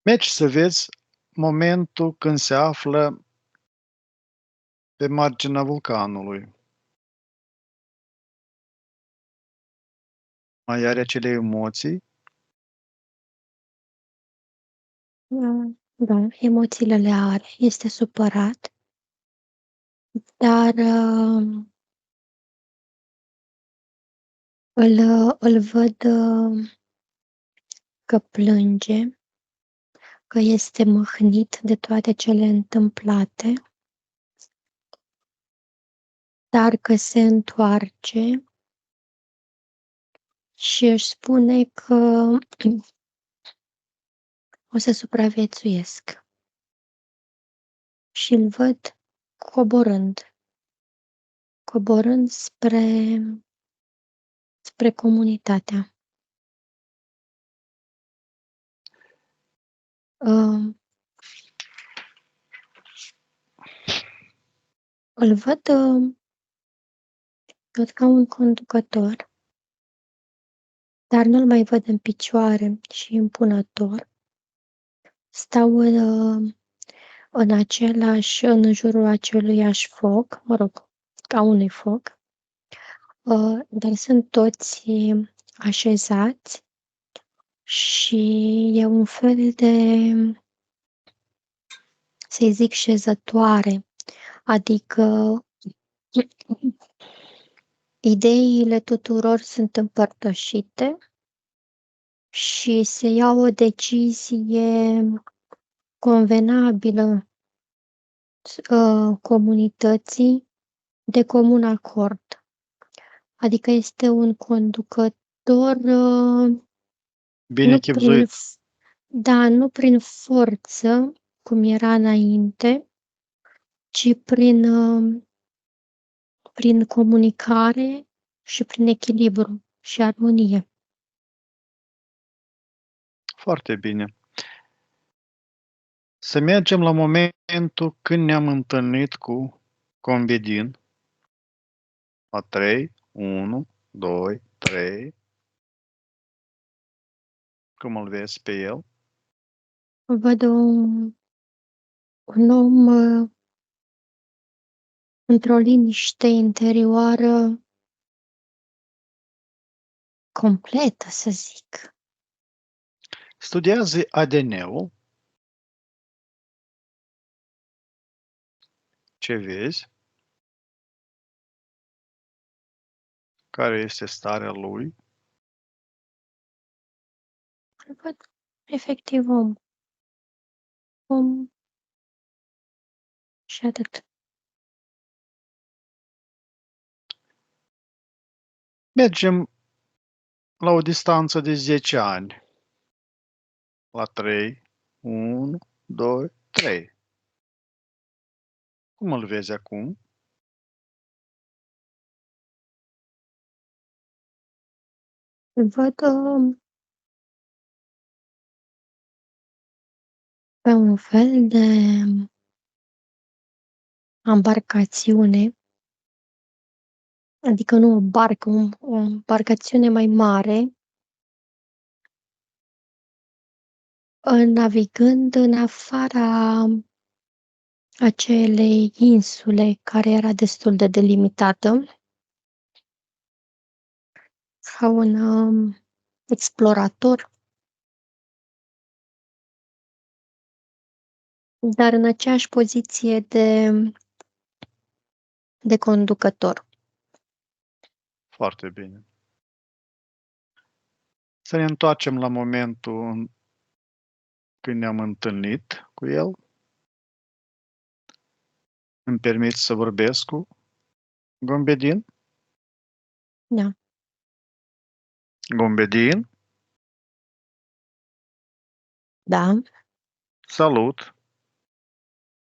Mergi să vezi momentul când se află pe marginea vulcanului. Mai are acele emoții? Da, emoțiile le are. Este supărat, dar îl văd că plânge, că este mâhnit de toate cele întâmplate, dar că se întoarce și își spune că o să supraviețuiesc. Și îl văd coborând spre comunitatea. Îl văd ca un conducător, dar nu-l mai văd în picioare și impunător. Stau în jurul aceluiași foc, mă rog, ca unui foc, dar sunt toți așezați și e un fel de, să-i zic, șezătoare, adică ideile tuturor sunt împărtășite și se ia o decizie convenabilă comunității de comun acord. Adică este un conducător Bine chibzuit. nu prin forță, cum era înainte, ci prin comunicare și prin echilibru și armonie. Foarte bine. Să mergem la momentul când ne-am întâlnit cu Combedin. La 3, 1, 2, 3. Cum îl vezi pe el? Văd un om într-o liniște interioară completă, să zic. Studiază ADN-ul. Ce vezi? Care este starea lui? Văd efectiv om și atât. Mergem la o distanță de 10 ani. La 3, 1, 2, 3. Cum îl vezi acum? Văd pe un fel de embarcațiune, adică nu o barcă, o embarcațiune mai mare, navigând în afara acelei insule care era destul de delimitată, ca un explorator, dar în aceeași poziție de conducător. Foarte bine. Să ne întoarcem la momentul când ne-am întâlnit cu el. Îmi permiți să vorbesc cu Gombedin? Da. Gombedin? Da. Salut!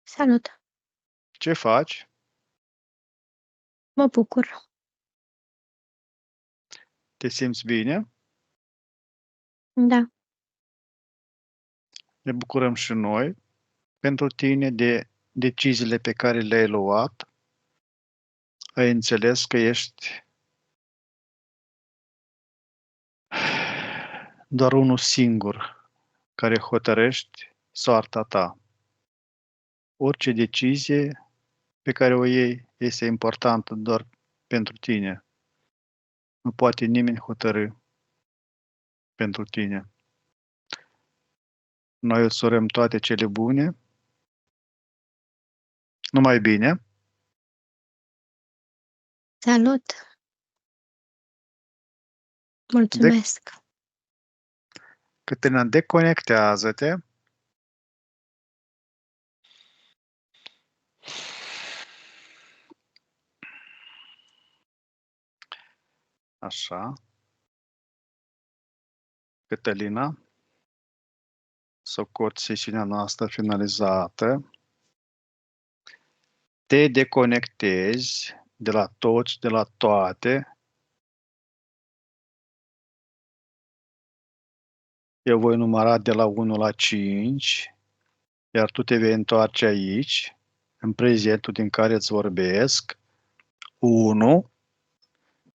Salut! Ce faci? Mă bucur. Te simți bine? Da. Ne bucurăm și noi pentru tine de deciziile pe care le-ai luat. Ai înțeles că ești doar unul singur care hotărăști soarta ta. Orice decizie pe care o iei este importantă doar pentru tine. Nu poate nimeni hotărâ pentru tine. Noi îți urăm toate cele bune. Numai bine. Salut! Mulțumesc! Cătălina, deconectează-te. Așa. Cătălina, socot sesiunea noastră finalizată. Te deconectezi de la toți, de la toate. Eu voi număra de la 1 la 5, iar tu te vei întoarce aici, în prezentul din care îți vorbesc. 1.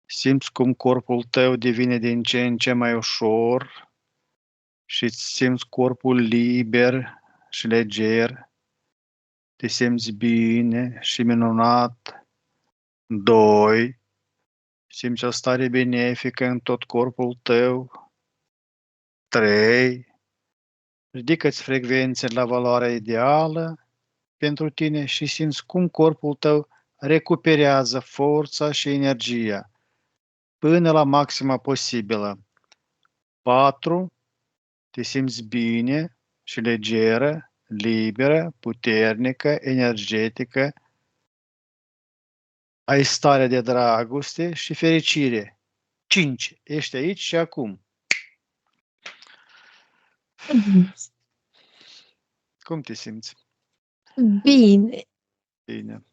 Simți cum corpul tău devine din ce în ce mai ușor și îți simți corpul liber și leger. Te simți bine și minunat. 2. Simți o stare benefică în tot corpul tău. 3. Ridică-ți frecvențe la valoarea ideală pentru tine și simți cum corpul tău recuperează forța și energia până la maxima posibilă. 4. Te simți bine și legeră, liberă, puternică, energetică. Ai stare de dragoste și fericire. 5. Ești aici și acum. Cum te simți? Bine! Bine.